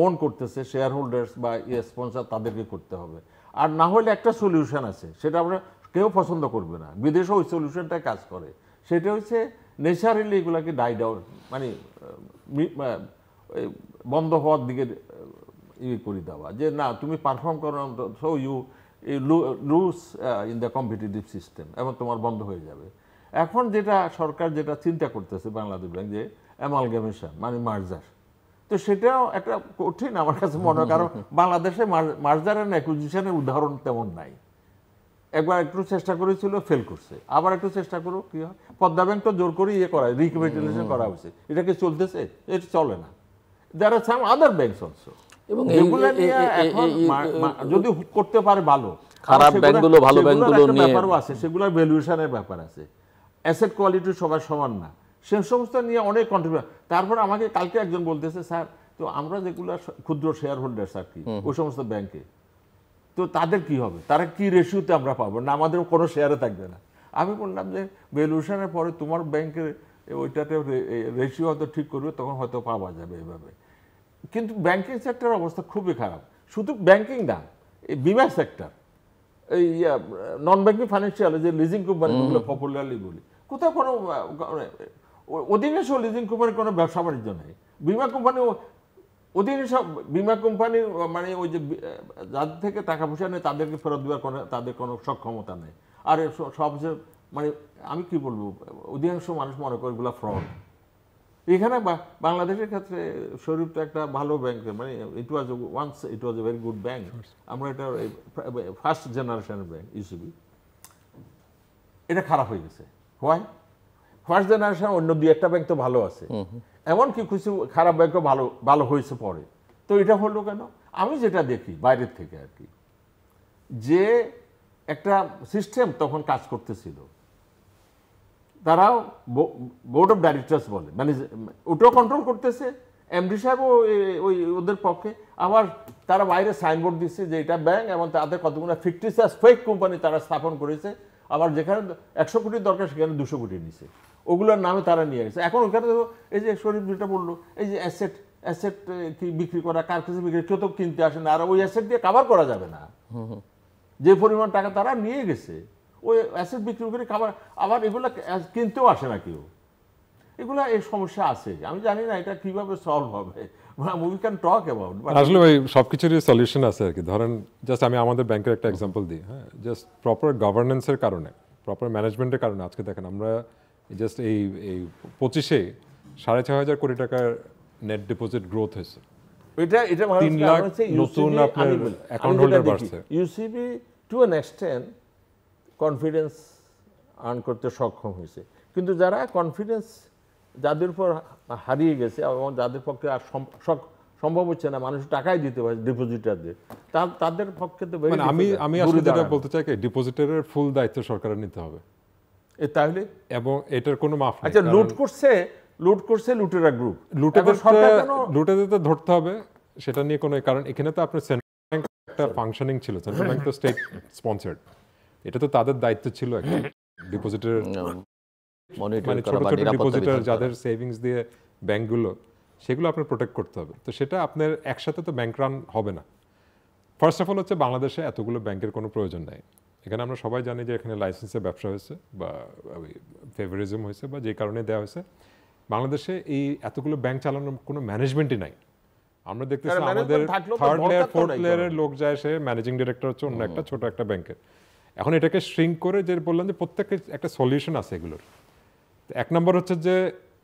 ওন করতেছে শেয়ার হোল্ডার্স বা স্পন্সর তাদেরকে করতে হবে। আর না হলে একটা সলিউশন আছে, সেটা আমরা কেউ পছন্দ করবে না, বিদেশে ওই সলিউশনটা কাজ করে। সেটা হচ্ছে ন্যাচারালি এগুলাকে ডাই ডাউন, মানে বন্ধ হওয়ার দিকে করে দেওয়া, যে না তুমি পারফর্ম করো, so you lose in the competitive system, এবং তোমার বন্ধ হয়ে যাবে। এখন যেটা সরকার যেটা চিন্তা করতেছে বাংলাদেশ ব্যাংক, যে অ্যামালগামেশন মানে মার্জার, তো সেটাও একটা কঠিন আমার কাছে মনে হয়, কারণ বাংলাদেশে মার্জার অ্যান্ড অ্যাকুইজিশনের উদাহরণ তেমন নাই। একবার একটু চেষ্টা করেছিল, ফেল করছে, আবার একটু চেষ্টা করো, কি হয়? পদ্মা ব্যাংক তো জোর করে করা, রিক্যাপিটালাইজেশন করা হয়েছে, এটা কি চলতেছে? এটা চলে না। দেয়ার আর সাম আদার ব্যাংকস অলসো, এবং যদি করতে পারে ভালো, খারাপ ব্যাংকগুলো ভালো ব্যাংকগুলো নিয়ে ব্যাপারও আছে, সেগুলোর ভ্যালুয়েশনের ব্যাপার আছে, অ্যাসেট কোয়ালিটি সবার সমান না, সে সমস্ত নিয়ে অনেক কন্ট্রিবিউশন। তারপর আমাকে কালকে একজন বলতেছে, স্যার তো আমরা যেগুলো ক্ষুদ্র শেয়ার হোল্ডার্স আর কি ওই সমস্ত ব্যাংকে, তো তাদের কি হবে, তারা কি রেশিওতে আমরা পাবো না, আমাদের কোনো শেয়ারে থাকবে না। আমি বললাম যে ভ্যালুয়েশনের পরে তোমার ব্যাংকের ওইটাতে রেশিও হয়তো ঠিক করবে, তখন হয়তো পাওয়া যাবে এভাবে। কিন্তু ব্যাংকিং সেক্টরের অবস্থা খুবই খারাপ। শুধু ব্যাংকিং না, এই বিমা সেক্টর, এই নন ব্যাংকিং ফাইন্যান্সিয়াল যে লিজিং কোম্পানিগুলো পপুলারলি বলি, কোথাও কোনো অধিকাংশ লিজিং কোম্পানির কোনো ব্যবসা বাণিজ্য নেই। বিমা কোম্পানি অধিকাংশ বিমা কোম্পানির মানে ওই যে যাদের থেকে টাকা পয়সা নেই তাদেরকে ফেরত দেওয়ার কোনো তাদের কোনো সক্ষমতা নেই। আর সবচেয়ে মানে আমি কি বলবো, অধিকাংশ মানুষ মনে করে এগুলো ফ্রড। এখানে বাংলাদেশের ক্ষেত্রে শরীফ তো একটা ভালো ব্যাংক, মানে ইট ওয়াজ এ ভেরি গুড ব্যাংক। আমরা এটা ফার্স্ট জেনারেশনের ব্যাংক ইউসিবি, এটা খারাপ হয়ে গেছে। হোয়াই? ফার্স্ট জেনারেশন অন্য দুই একটা ব্যাংক তো ভালো আছে, এমনকি কিছু খারাপ ব্যাংকও ভালো ভালো হয়েছে পরে। তো এটা হলো কেন? আমি যেটা দেখি বাইরের থেকে আর কি, যে একটা সিস্টেম তখন কাজ করতেছিল, তারাও বোর্ড অফ ডাইরেক্টরস বলে, মানে ওটাও কন্ট্রোল করতেছে, এমডি সাহেবও ওই ওদের পক্ষে। আবার তারা বাইরে সাইনবোর্ড দিচ্ছে যে এটা ব্যাংক, এবং তাদের কতগুলো ফিকটিশিয়াস ফেক কোম্পানি তারা স্থাপন করেছে। আবার যেখানে 100 কোটির দরকার সেখানে 200 কোটি নিছে, ওগুলোর নামে তারা নিয়ে গেছে। এখন ওখানে এই যে শরীফ যেটা বললো, এই যে অ্যাসেট কি বিক্রি করা, কার কাছে বিক্রি, কেউ তো কিনতে আসে না, আর ওই অ্যাসেট দিয়ে কাভার করা যাবে না যে পরিমাণ টাকা তারা নিয়ে গেছে, ওই অ্যাসেট বিক্রি করে খাবার, আবার এগুলো কিনতেও আসে না কেউ। এগুলা এই সমস্যা আছে, আমি জানি না এটা কিভাবে সলভ হবে। উই ক্যান টক অ্যাবাউট, আসলে ওই সবকিছুরই সলিউশন আছে আর কি। ধরেন জাস্ট আমি আমাদের ব্যাংকের একটা এক্সাম্পল দিই, হ্যাঁ, জাস্ট প্রপার গভর্নেন্সের কারণে, প্রপার ম্যানেজমেন্টের কারণে আজকে দেখেন আমরা জাস্ট এই 25-এ 6,500 কোটি টাকার নেট ডিপোজিট গ্রোথ হয়েছে। এটা 3 লাখ নতুন আপনার অ্যাকাউন্ট হোল্ডার বাড়ছে। UCB to an extent confidence earn করতে সক্ষম হয়েছে, কিন্তু যারা কনফিডেন্স যাদের উপর হারিয়ে গেছে এবং যাদের পক্ষে আর সম্ভব হচ্ছে না, মানুষ টাকাই দিতে পারে ডিপোজিটারদের, তাদের পক্ষে তো আমি আসলে যেটা বলতে চাই কি, ডিপোজিটারের ফুল দায়িত্ব সরকারের নিতে হবে তাহলে, এবং এটার কোনো মাফ নেই। আচ্ছা, লুট করছে লুটেরা গ্রুপ, লুটেদের ধরতে হবে, সেটা নিয়ে কোনো, কারণ এখানে তো আপনার সেন্ট্রাল ব্যাংক একটা ফাংশনিং ছিল, সেন্ট্রাল ব্যাংক তো স্টেট স্পন্সর্ড, এটা তো তাদের দায়িত্ব ছিল একটা ডিপোজিটের মনিটর মানে করা ছোট বা ছোট নিরাপত্তা ডিপোজিটার বিধান করা। যাদের সেভিংস দিয়ে ব্যাংকগুলো, সেগুলো আপনার প্রোটেক্ট করতে হবে। তো সেটা আপনার একসাথে তো ব্যাংক রান হবে না। ফার্স্ট অফ অল হচ্ছে বাংলাদেশে এতগুলো ব্যাংকের কোনো প্রয়োজন নাই। এখানে আমরা সবাই জানি যে এখানে লাইসেন্সে ব্যবসা হয়েছে বা ফেভারিজম হয়েছে বা যে কারণে দেওয়া হয়েছে। বাংলাদেশে এই এতগুলো ব্যাংক চালানোর কোনো ম্যানেজমেন্টই নাই। আমরা দেখতেছি কারণ আমাদের management থাকলেও তো থার্ড লেয়ার দরকার তো ফোর্থ নাই লেয়ারের কারণ। লোক যায়, সে ম্যানেজিং ডিরেক্টর হচ্ছে অন্য একটা ছোট একটা ব্যাংকের। এখন এটাকে শ্রিঙ্ক করে যে বললাম যে প্রত্যেকের একটা সলিউশন আছে এগুলোর। তো এক নম্বর হচ্ছে যে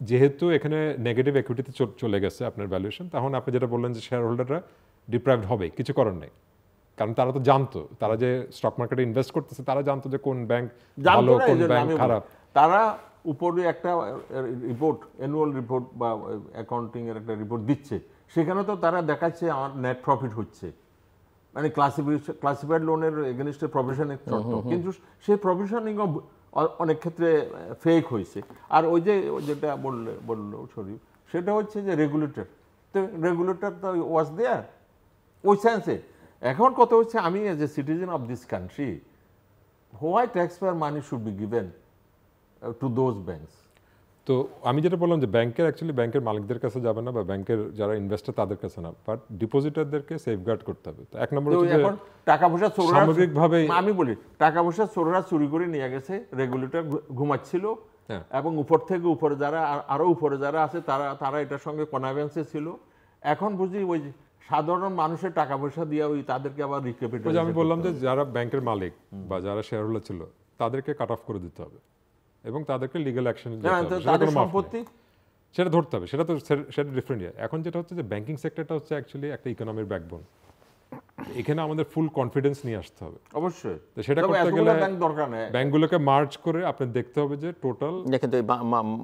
যেহেতু এখানে নেগেটিভ ইকুইটিতে চলে গেছে আপনার ভ্যালুয়েশন, তখন আপনি যেটা বললেন যে শেয়ার হোল্ডাররা ডিপ্রাইভড হবে, কিছু করার নেই। কারণ তারা তো জানতো, তারা যে স্টক মার্কেটে ইনভেস্ট করতেছে তারা জানতো যে কোন ব্যাংক ভালো জানতো না, কোন এই জন্য ব্যাংক আমি বলি। খারাপ। তারা উপরে একটা রিপোর্ট, অ্যানুয়াল রিপোর্ট বা অ্যাকাউন্টিং এর একটা রিপোর্ট দিচ্ছে, সেখানে তো তারা দেখাচ্ছে আমার নেট প্রফিট হচ্ছে, মানে ক্লাসিফাইড লোনের এগেনস্টে প্রভিশনের শর্ত, কিন্তু সেই প্রভিশনিং অনেক ক্ষেত্রে ফেক হয়েছে। আর ওই যে যেটা বললো শরীফ, সেটা হচ্ছে যে রেগুলেটর, তো রেগুলেটর তো ওয়াজ দেয়ার ওই সেন্সে। এখন কথা হচ্ছে আমি as a citizen of this country, why tax payer money should be given to those banks? তো আমি যেটা বললাম যে ব্যাংকের অ্যাকচুয়ালি ব্যাংকের মালিকদের কাছে যাবে না বা ব্যাংকের যারা ইনভেস্টর তাদের কাছে না, বাট ডিপোজিটারদেরকে সেফগার্ড করতে হবে। তো এক নম্বর হচ্ছে যে এখন টাকা পয়সা চোররা, সামগ্রিকভাবে আমি বলি টাকা পয়সা চোররা চুরি করে নিয়ে গেছে, রেগুলেটর ঘুমাচ্ছিল, হ্যাঁ। এবং উপর থেকে উপরে যারা আরো উপরে যারা আছে তারা এটার সঙ্গে কনভেন্সে ছিল। এখন বুঝি ওই যে সাধারণ মানুষের টাকা পয়সা দিয়ে ওই তাদেরকে আবার ওই যে রিক্যাপিটাল, আমি বললাম যে যারা ব্যাংকের মালিক বা যারা শেয়ার হোল্ডার ছিল তাদেরকে কাট অফ করে দিতে হবে এবং তাদেরকে লিগ্যাল অ্যাকশন নিতে হবে। সেটা তাদের কোনো মাফ নেই। সম্পত্তি সেটা ধরতে হবে, সেটা তো সেটা ডিফারেন্ট। এখন যেটা হচ্ছে যে ব্যাংকিং সেক্টরটা হচ্ছে অ্যাকচুয়ালি একটা ইকোনমির ব্যাকবোন। এখানে আমাদের ফুল কনফিডেন্স নিয়ে আসতে হবে। অবশ্যই, তো সেটা তবে করতে এতগুলো গেলে ব্যাংক দরকার নেই। ব্যাংকগুলোকে মার্জ করে আপনি দেখতে হবে যে টোটাল দেখেন তো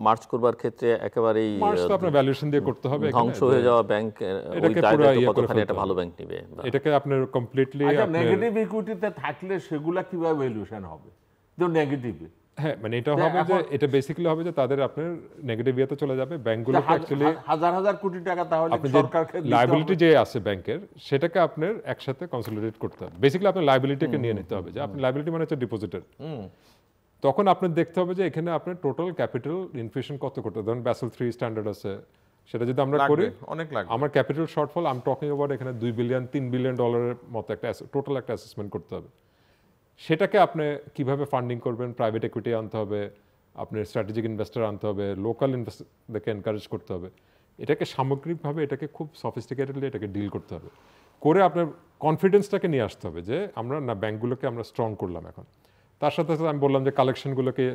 মার্চ করবার ক্ষেত্রে একেবারেই মার্জ তো আপনার ভ্যালুয়েশন দিয়ে করতে হবে। ধ্বংস হয়ে যাওয়া ব্যাংক এটাকে ওই পুরো দায়িত্ব ইয়ে করে কতখানি একটা ফেলতে ভালো হবে। ব্যাংক নেবে বা এটাকে আপনার কমপ্লিটলি আচ্ছা, নেগেটিভ ইকুইটিতে থাকলে সেগুলা কিভাবে ভ্যালুয়েশন হবে? তো নেগেটিভ হ্যাঁ, মানে এটা হবে যে এটা বেসিক্যালি হবে যে তাদের আপনার নেগেটিভ ইয়েতে চলে যাবে ব্যাংকগুলোকে অ্যাকচুয়ালি হাজার হাজার কোটি টাকা তাহলে আপনি যে সরকারকে দিতে হবে। লায়াবিলিটি যে আছে ব্যাংকের সেটাকে আপনার একসাথে কনসলিডেট করতে হবে। বেসিক্যালি আপনার লায়াবিলিটিকে নিয়ে নিতে হবে, যে আপনি লায়াবিলিটি মানে হচ্ছে ডিপোজিটের। তখন আপনার দেখতে হবে যে এখানে আপনার টোটাল ক্যাপিটাল ইনফ্লেশন কত করতে হবে। ধরুন ব্যাসেল 3 স্ট্যান্ডার্ড আছে, সেটা যদি আমরা করি অনেক লাগবে। আমার capital shortfall I am talking about এখানে 2 বিলিয়ন 3 বিলিয়ন ডলারের মতো একটা টোটাল একটা অ্যাসেসমেন্ট করতে হবে। সেটাকে আপনি কিভাবে ফান্ডিং করবেন, প্রাইভেট ইকুইটি আনতে হবে, আপনার স্ট্র্যাটেজিক ইনভেস্টর আনতে হবে, লোকাল ইনভেস্টরদেরকে এনকারেজ করতে হবে। এটাকে সামগ্রিকভাবে এটাকে খুব সফিস্টিকেটেডলি এটাকে ডিল করতে হবে, করে আপনার কনফিডেন্সটাকে নিয়ে আসতে হবে যে আমরা না ব্যাংকগুলোকে আমরা স্ট্রং করলাম। এখন তার সাথে সাথে আমি বললাম যে কালেকশনগুলোকে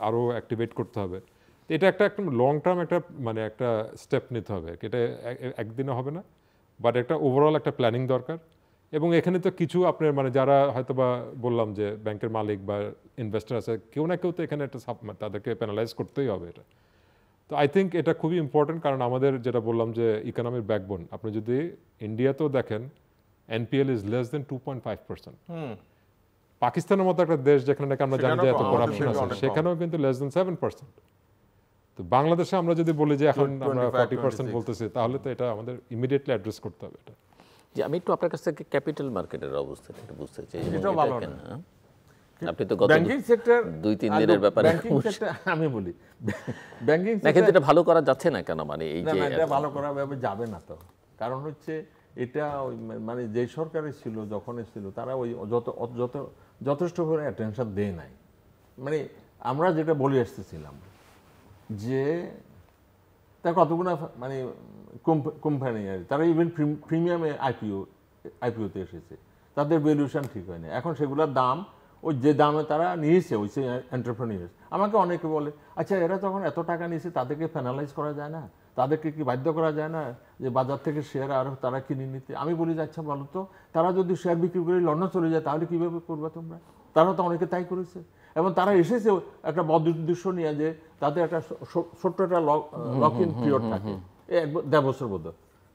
আরও অ্যাক্টিভেট করতে হবে। এটা একটা লং টার্ম একটা মানে একটা স্টেপ নিতে হবে, এটা একদিনে হবে না, বাট একটা ওভারঅল একটা প্ল্যানিং দরকার। এবং এখানে তো কিছু আপনার মানে যারা হয়তো বা বললাম যে ব্যাংকের মালিক বা ইনভেস্টর আছে, কেউ না কেউ তো এখানে একটা তাদেরকে প্যানালাইজ করতেই হবে এটা। তো আই থিঙ্ক এটা খুবই ইম্পর্টেন্ট, কারণ আমাদের যেটা বললাম যে ইকোনমির ব্যাকবোন, আপনি যদি ইন্ডিয়াতেও দেখেন এনপিএল ইজ লেস দেন 2.5%। পাকিস্তানের মতো একটা দেশ যেখানে নাকি আমরা জানি যে এত করাপশন আছে, সেখানেও কিন্তু লেস দেন 7%। তো বাংলাদেশে আমরা যদি বলি যে এখন আমরা 40% বলতেছি, তাহলে তো এটা আমাদের ইমিডিয়েটলি অ্যাড্রেস করতে হবে এটা। যে আমি একটু আপনার কাছ থেকে ক্যাপিটাল মার্কেটের অবস্থাটা একটু বুঝতে চাই। এবং এটাও এটা ভালো কেন, না। হ্যাঁ? আপনি তো গত ব্যাংকিং সেক্টর 2-3 দিনের ব্যাপারে ব্যাংকিং সেক্টর আমি বলি ব্যাংকিং না, কিন্তু এটা ভালো করা যাচ্ছে না কেন? মানে এই না যে না, এটা ভালো করা যাবে না তো। কারণ হচ্ছে এটা মানে যে সরকারের ছিল যখন ছিল তারা ওই যথেষ্ট করে অ্যাটেনশন দেয় নাই। মানে আমরা যেটা বলে আসতেছিলাম যে তার কতগুলো মানে কোম্পানি আর তারা ইভেন প্রিমিয়ামে আইপিওতে এসেছে, তাদের ভ্যালুয়েশন ঠিক হয় না। এখন সেগুলোর দাম ওই যে দামে তারা নিয়েছে ওই সে এন্টারপ্রেনিয়ার্স, আমাকে অনেকে বলে আচ্ছা এরা যখন এত টাকা নিয়েছে তাদেরকে প্যানালাইজ করা যায় না, তাদেরকে কি বাধ্য করা যায় না যে বাজার থেকে শেয়ার আরও তারা কিনে নিতে? আমি বলি যে আচ্ছা বলো তো, তারা যদি শেয়ার বিক্রি করে লন্ডন চলে যায় তাহলে কীভাবে করবে তোমরা? তারা তো অনেকে তাই করেছে, এবং তারা এসেছে একটা বদ উদ্দেশ্য নিয়ে যে তাদের একটা ছোট্ট একটা লক ইন পিরিয়ড থাকে 1-1.5 বছর বোধ।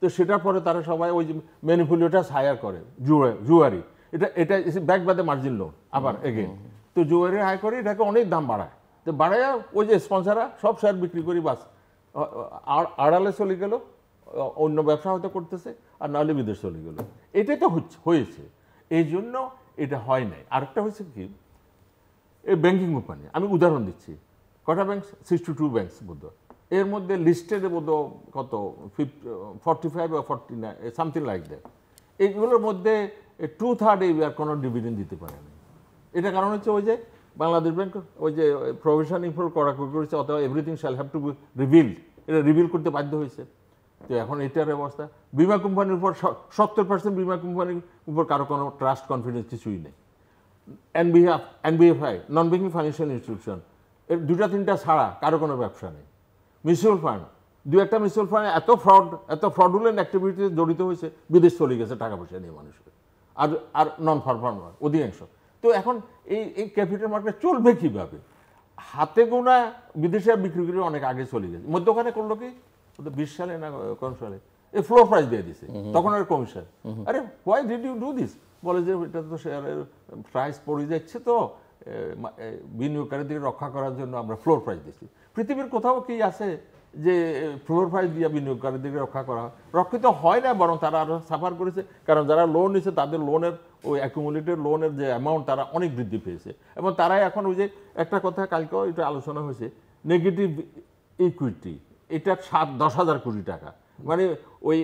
তো সেটার পরে তারা সবাই ওই যে ম্যানিপুলেটার হায়ার করে, জুয়ারি, এটা ব্যাক বাদে মার্জিন লোন আবার এগেন। তো জুয়ারি হায়ার করে এটাকে অনেক দাম বাড়ায়, তো বাড়ায় ওই যে স্পন্সাররা সব শেয়ার বিক্রি করি বাস আড়ালে চলে গেল, অন্য ব্যবসা হয়তো করতেছে আর নাহলে বিদেশ চলে গেল। এটাই তো হয়েছে। এই জন্য এটা হয় নাই। আরেকটা হচ্ছে কি, এই ব্যাংকিং কোম্পানি আমি উদাহরণ দিচ্ছি, কটা ব্যাংক, 62 ব্যাংকস বোধ, এর মধ্যে লিস্টেড বোধ কত 45 বা 49 সামথিং লাইক দ্যাট। এইগুলোর মধ্যে 2/3 এইবার কোনো ডিভিডেন্ড দিতে পারে না। এটা কারণ হচ্ছে ওই যে বাংলাদেশ ব্যাংক ওই যে প্রভিশন ইনফোর কড়াকড়ি করেছে, অথবা everything shall have to be revealed, এটা রিভিল করতে বাধ্য হয়েছে। তো এখন এটার অবস্থা, বিমা কোম্পানির উপর 70% বিমা কোম্পানির উপর কারো কোনো ট্রাস্ট কনফিডেন্স কিছুই নেই। NBFI, non banking financial institution, এর 2-3টা ছাড়া কারো কোনো ব্যবসা নেই। মিউচুয়াল ফান্ড, 2-1টা মিউচুয়াল ফান্ড এত ফ্রডুলেন্ট অ্যাক্টিভিটিতে জড়িত হয়েছে, বিদেশ চলে গেছে টাকা পয়সা নিয়ে মানুষের, আর নন পারফর্মার অধিকাংশ। তো এখন এই ক্যাপিটাল মার্কেট চলবে কিভাবে? হাতে গোনা বিদেশে বিক্রি করে অনেক আগে চলে গেছে। মধ্যখানে করলো কি 20 সালে না কোন সালে এই ফ্লোর প্রাইস দিয়ে দিছে, তখন আর কমিশন। আরে why did you do this? বলে যে এটা তো শেয়ারের প্রাইস পড়ে যাচ্ছে, তো বিনিয়োগকারীদের রক্ষা করার জন্য আমরা ফ্লোর প্রাইস দিচ্ছি। পৃথিবীর কোথাও কি আছে যে ফ্লোর প্রাইস দিয়ে বিনিয়োগকারীদেরকে রক্ষা করা হয়? রক্ষিত হয় না, বরং তারা আরও সাফার করেছে। কারণ যারা লোন নিচ্ছে তাদের লোনের ওই অ্যাকুমুলেটেড লোনের যে অ্যামাউন্ট তারা অনেক বৃদ্ধি পেয়েছে, এবং তারাই এখন ওই যে একটা কথা কালকেও এটা আলোচনা হয়েছে, নেগেটিভ ইকুইটি, এটা 10,000 কোটি টাকা। মানে ওই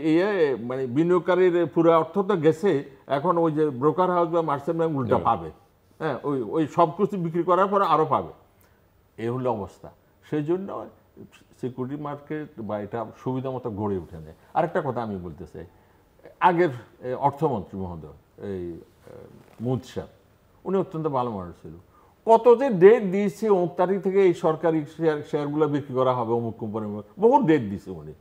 মানে বিনিয়োগকারীর পুরো অর্থ তো গেছে, এখন ওই যে ব্রোকার হাউস বা মার্চেন্ট ব্যাংক উল্টা পাবে। হ্যাঁ, ওই সব কিছু বিক্রি করার পরে আরও পাবে, এই হলো অবস্থা। সেই জন্য সিকিউরিটি মার্কেট বা এটা সুবিধা মতো গড়ে উঠে নেয়। আরেকটা কথা আমি বলতে চাই, আগের অর্থমন্ত্রী মহোদয় এই মুদসাহ, উনি অত্যন্ত ভালো মানুষ ছিল। কত যে ডেট দিয়েছে, 5 তারিখ থেকে এই সরকারি শেয়ারগুলো বিক্রি করা হবে অমুক কোম্পানির, বহু ডেট দিয়েছে উনি,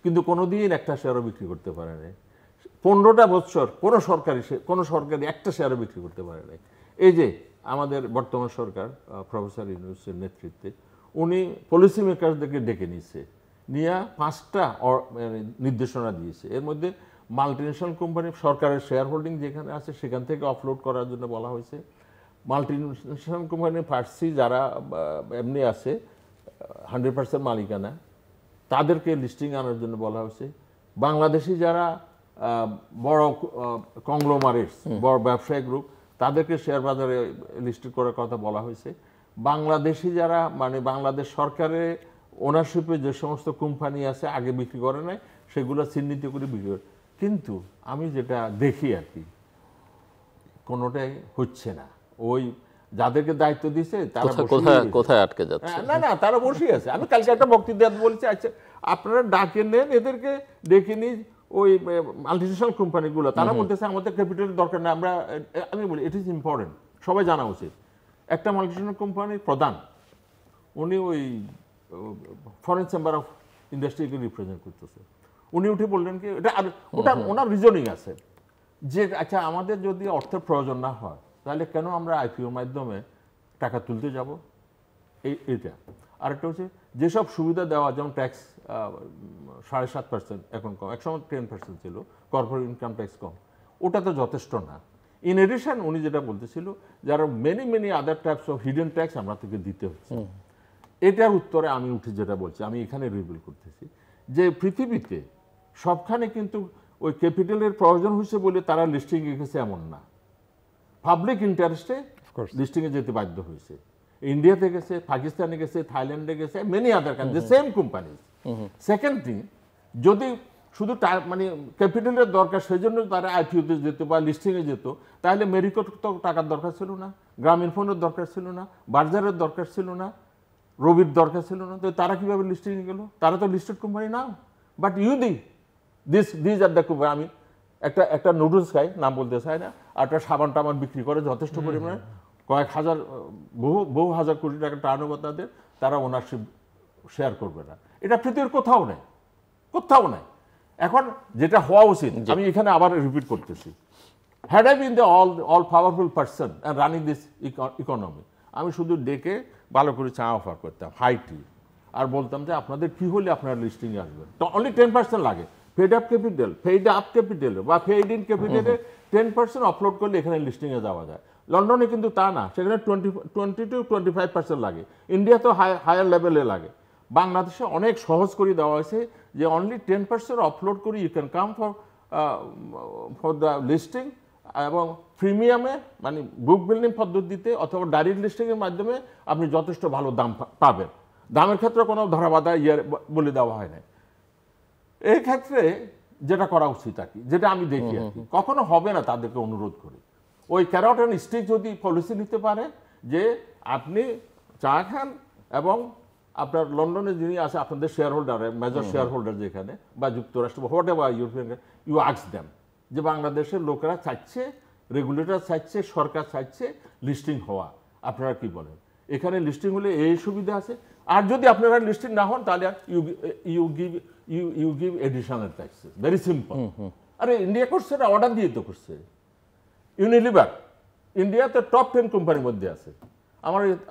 কিন্তু কোনোদিন একটা শেয়ারও বিক্রি করতে পারে নাই। 15টা বছর কোনো সরকারি একটা শেয়ারও বিক্রি করতে পারে নাই। এই যে আমাদের বর্তমান সরকার প্রফেসর ইউনূসের নেতৃত্বে, উনি পলিসি মেকারদেরকে ডেকে নিচ্ছে, নিয়ে 5টা নির্দেশনা দিয়েছে। এর মধ্যে মাল্টিনেশনাল কোম্পানি সরকারের শেয়ার হোল্ডিং যেখানে আছে সেখান থেকে অফলোড করার জন্য বলা হয়েছে। মাল্টিনেশনাল কোম্পানি ফার্সি যারা এমনি আছে 100% মালিকানা, তাদেরকে লিস্টিং আনার জন্য বলা হয়েছে। বাংলাদেশি যারা বড় কংগ্লোমারেটস, বড় ব্যবসায়িক গ্রুপ, তাদেরকে শেয়ার বাজারে লিস্টেড করার কথা বলা হয়েছে। বাংলাদেশি যারা মানে বাংলাদেশ সরকারের ওনারশিপে যে সমস্ত কোম্পানি আছে আগে বিক্রি করে নাই, সেগুলো চিহ্নিত করে বিক্রি করে। কিন্তু আমি যেটা দেখি আর কি, কোনোটাই হচ্ছে না। ওই যাদেরকে দায়িত্ব দিয়েছে তারা কোথায় আটকে যাচ্ছে? না, তারা বসে আছে। আমি কালকে একটা বক্তৃতা বলছি, আচ্ছা আপনারা ডাকে নেন এদেরকে, ডেকে নিই ওই মাল্টিনেশনাল কোম্পানিগুলো, তারা বলতেছে আমাদের ক্যাপিটালের দরকার নেই। আমি বলি ইট ইজ ইম্পর্টেন্ট, সবাই জানা উচিত। একটা মাল্টিনেশনাল কোম্পানির প্রধান, উনি ওই ফরেন চেম্বার অফ ইন্ডাস্ট্রিকে রিপ্রেজেন্ট করতেছে। উনি উঠে বললেন কি, ওটা ওনার রিজনিং আছে যে আচ্ছা আমাদের যদি অর্থের প্রয়োজন না হয় তাহলে কেন আমরা আইপিওর মাধ্যমে টাকা তুলতে যাব? এইটা। আরেকটা হচ্ছে যেসব সুবিধা দেওয়া, যেমন ট্যাক্স 7.5% এখন কম, একসময় 10% ছিল, কর্পোরেট ইনকাম ট্যাক্স কম, ওটা তো যথেষ্ট না। ইন এডিশন উনি যেটা বলতেছিল, যারা many other types of hidden tax আমরা থেকে দিতে হচ্ছে। এটার উত্তরে আমি উঠে যেটা বলছি, আমি এখানে রিভিল করতেছি যে পৃথিবীতে সবখানে কিন্তু ওই ক্যাপিটালের প্রয়োজন হয়েছে বলে তারা লিস্টিংয়ে গেছে এমন না। পাবলিক ইন্টারেস্টে লিস্টিংয়ে যেতে বাধ্য হয়েছে। ইন্ডিয়াতে গেছে, পাকিস্তানে গেছে, থাইল্যান্ডে গেছে, many other country, same company. Second thing, যদি শুধু মানে ক্যাপিটালের দরকার সেই জন্য তারা আইপিওতে যেত বা লিস্টিংয়ে যেত, তাহলে মেরিকোর তো টাকার দরকার ছিল না, গ্রামীণ ফোনের দরকার ছিল না, বার্জারের দরকার ছিল না, রবির দরকার ছিল না। তো তারা কীভাবে লিস্টিংয়ে গেল? তারা তো লিস্টেড কোম্পানি না। But this are the company. আমি একটা নুডলস খাই, নাম বলতে চাই না, আর একটা সাবান টাবান বিক্রি করে যথেষ্ট পরিমাণে, কয়েক হাজার বহু হাজার কোটি টাকা টার্ন ওভার তাদের, তারা ওনারশিপ শেয়ার করবে না। এটা পৃথিবীর কোথাও নেই। এখন যেটা হওয়া উচিত, আমি এখানে আবার রিপিট করতেছি, had I been the all powerful person and running this economy, আমি শুধু ডেকে ভালো করে চা অফার করতাম, হাই টি, আর বলতাম যে আপনাদের কি হলে আপনারা লিস্টিংয়ে আসবেন। তো অনলি 10% লাগে। ফেড আপ ক্যাপিটাল বা ফেড ইন ক্যাপিটালে 10% অফলোড করলে এখানে লিস্টিংয়ে যাওয়া যায়। লন্ডনে কিন্তু তা না, সেখানে 20 to 25% লাগে। ইন্ডিয়া তো হায়ার লেভেলে লাগে। বাংলাদেশে অনেক সহজ করে দেওয়া হয়েছে যে অনলি 10% অফলোড করে you can come for the listing, এবং প্রিমিয়ামে মানে বুক বিল্ডিং পদ্ধতিতে অথবা ডাইরেক্ট লিস্টিংয়ের মাধ্যমে আপনি যথেষ্ট ভালো দাম পাবেন। দামের ক্ষেত্রে কোনো ধরাবাধা বলে দেওয়া হয় না। এই ক্ষেত্রে যেটা করা উচিত আর কি, যেটা আমি দেখি আর কি, কখনো হবে না তাদেরকে অনুরোধ করে ওই ক্যারট অ্যান্ড স্টিক যদি পলিসি নিতে পারে যে আপনি চা খান এবং আপনার লন্ডনে যিনি আছে আপনাদের share holder, major share holder যেখানে বা যুক্তরাষ্ট্র whatever European, you ask them যে বাংলাদেশের লোকেরা চাইছে, রেগুলেটর চাইছে, সরকার চাইছে লিস্টিং হওয়া, আপনারা কি বলেন? এখানে লিস্টিং হলে এই সুবিধা আছে, আর যদি আপনারা লিস্টিং না হন তাহলে you give additional taxes, very simple. আরে ইন্ডিয়া করছে না, অর্ডার দিয়ে তো করছে। ইউনিলিভার ইন্ডিয়াতে টপ 10 কোম্পানির মধ্যে আছে।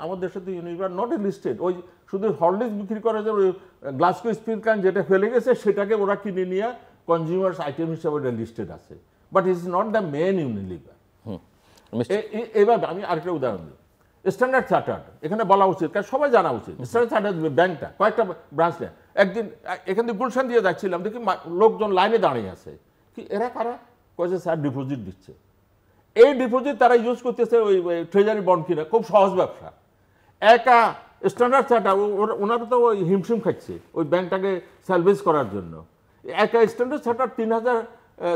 আমার দেশে তো ইউনিলিভার নট এ লিস্টেড, ওই শুধু হরলিক্স বিক্রি করে যে ওই গ্লাসকো স্পিলকান যেটা ফেলে গেছে সেটাকে ওরা কিনে নিয়ে কনজিউমার্স আইটেম হিসাবে ওটা লিস্টেড আছে, but it is not the main Unilever. এবার আমি আরেকটা উদাহরণ দিই, স্ট্যান্ডার্ড চার্টার্ড, এখানে বলা উচিত, কারণ সবাই জানা উচিত স্ট্যান্ডার্ড চার্টার্ড ব্যাংকটা কয়েকটা ব্রাঞ্চ নেয়। একদিন এখান থেকে গুলশান দিয়ে যাচ্ছিলাম, দেখি লোকজন লাইনে দাঁড়িয়ে আছে, কি এরা কারা? কয়েছে স্যার ডিপোজিট দিচ্ছে। এই ডিপোজিট তারা ইউজ করতেছে ওই ট্রেজারি বন্ড কিনা, খুব সহজ ব্যবসা। একা স্ট্যান্ডার্ড চার্টার ওনারা তো ওই হিমশিম খাচ্ছে ওই ব্যাংকটাকে স্যালভেজ করার জন্য। একা স্ট্যান্ডার্ড চার্টার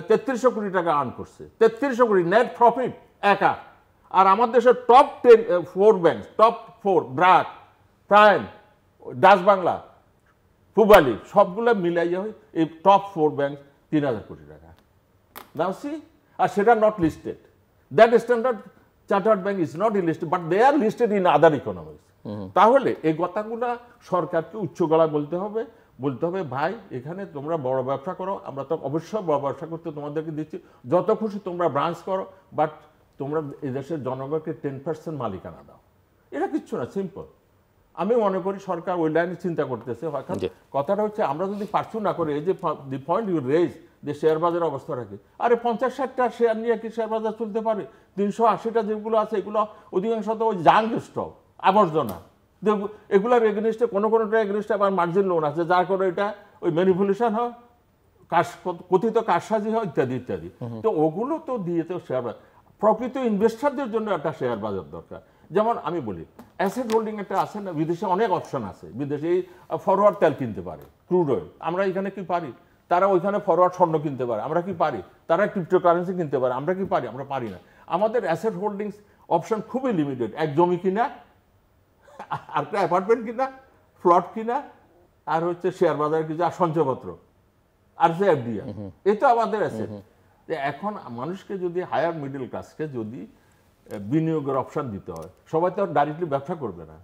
3300 কোটি টাকা আর্ন করছে, 3300 কোটি নেট প্রফিট একা। আর আমার দেশের top 4 bank, top 4 BRAC, prime, Dutch Bangla, Pubali, সবগুলো মিলাইয়া হয় এই টপ 4 ব্যাংক 3000 কোটি টাকা দামছি, আর সেটা not listed. That Standard Chartered Bank is not listed, but they are listed in other economics. তাহলে এই কথাগুলো সরকারকে উচ্চ গলায় বলতে হবে ভাই এখানে তোমরা বড় ব্যবসা করো, আমরা তো অবশ্যই বড় ব্যবসা করতে তোমাদেরকে দিচ্ছি, যত খুশি তোমরা ব্রাঞ্চ করো, বাট তোমরা এই দেশের জনগণকে 10% মালিকানা দাও। এটা কিচ্ছু না, সিম্পল। আমি মনে করি সরকার ওই লাইনে চিন্তা করতেছে। কথাটা হচ্ছে আমরা যদি পারছু না করে, এই যে দি পয়েন্ট ইউ রেজ যে শেয়ার বাজারের অবস্থা রাখে, আরে 50-60টা শেয়ার নিয়ে কি শেয়ার বাজার চলতে পারে? 380টা যেগুলো আছে এগুলো অধিকাংশ তো ওই জাঙ্ক স্টক, আবর্জনা। এগুলোর এগেনিস্টে কোনোটা এগেনিস্টে আবার মার্জিন লোন আছে, যার করে এটা ওই ম্যানিপুলেশন হয়, কথিত কারসাজি হয়, ইত্যাদি ইত্যাদি। তো ওগুলো তো দিয়ে তো শেয়ার বাজার, প্রকৃত ইনভেস্টারদের জন্য একটা শেয়ার বাজার দরকার। যেমন আমি বলি অ্যাসেট হোল্ডিং একটা আছে না, বিদেশে অনেক অপশন আছে। বিদেশে এই ফরওয়ার্ড তেল কিনতে পারে, ক্রুড অয়েল, আমরা এখানে কি পারি? তারা ওইখানে ফরওয়ার্ড স্বর্ণ কিনতে পারে, আমরা কি পারি? তারা ক্রিপ্টোকারেন্সি কিনতে পারে, আমরা কি পারি? আমরা পারি না। আমাদের অ্যাসেট হোল্ডিংস অপশন খুবই লিমিটেড। এক জমি কিনা, আর একটা অ্যাপার্টমেন্ট কিনা, প্লট কিনা, আর হচ্ছে শেয়ার বাজার কিছু, আর সঞ্চয়পত্র, আর সে এফডিআর। এই তো আমাদের অ্যাসেট। এখন মানুষকে যদি হায়ার মিডল ক্লাসকে যদি বিনিয়োগের অপশন দিতে হয়, সবাই তো ডাইরেক্টলি ব্যবসা করবে না।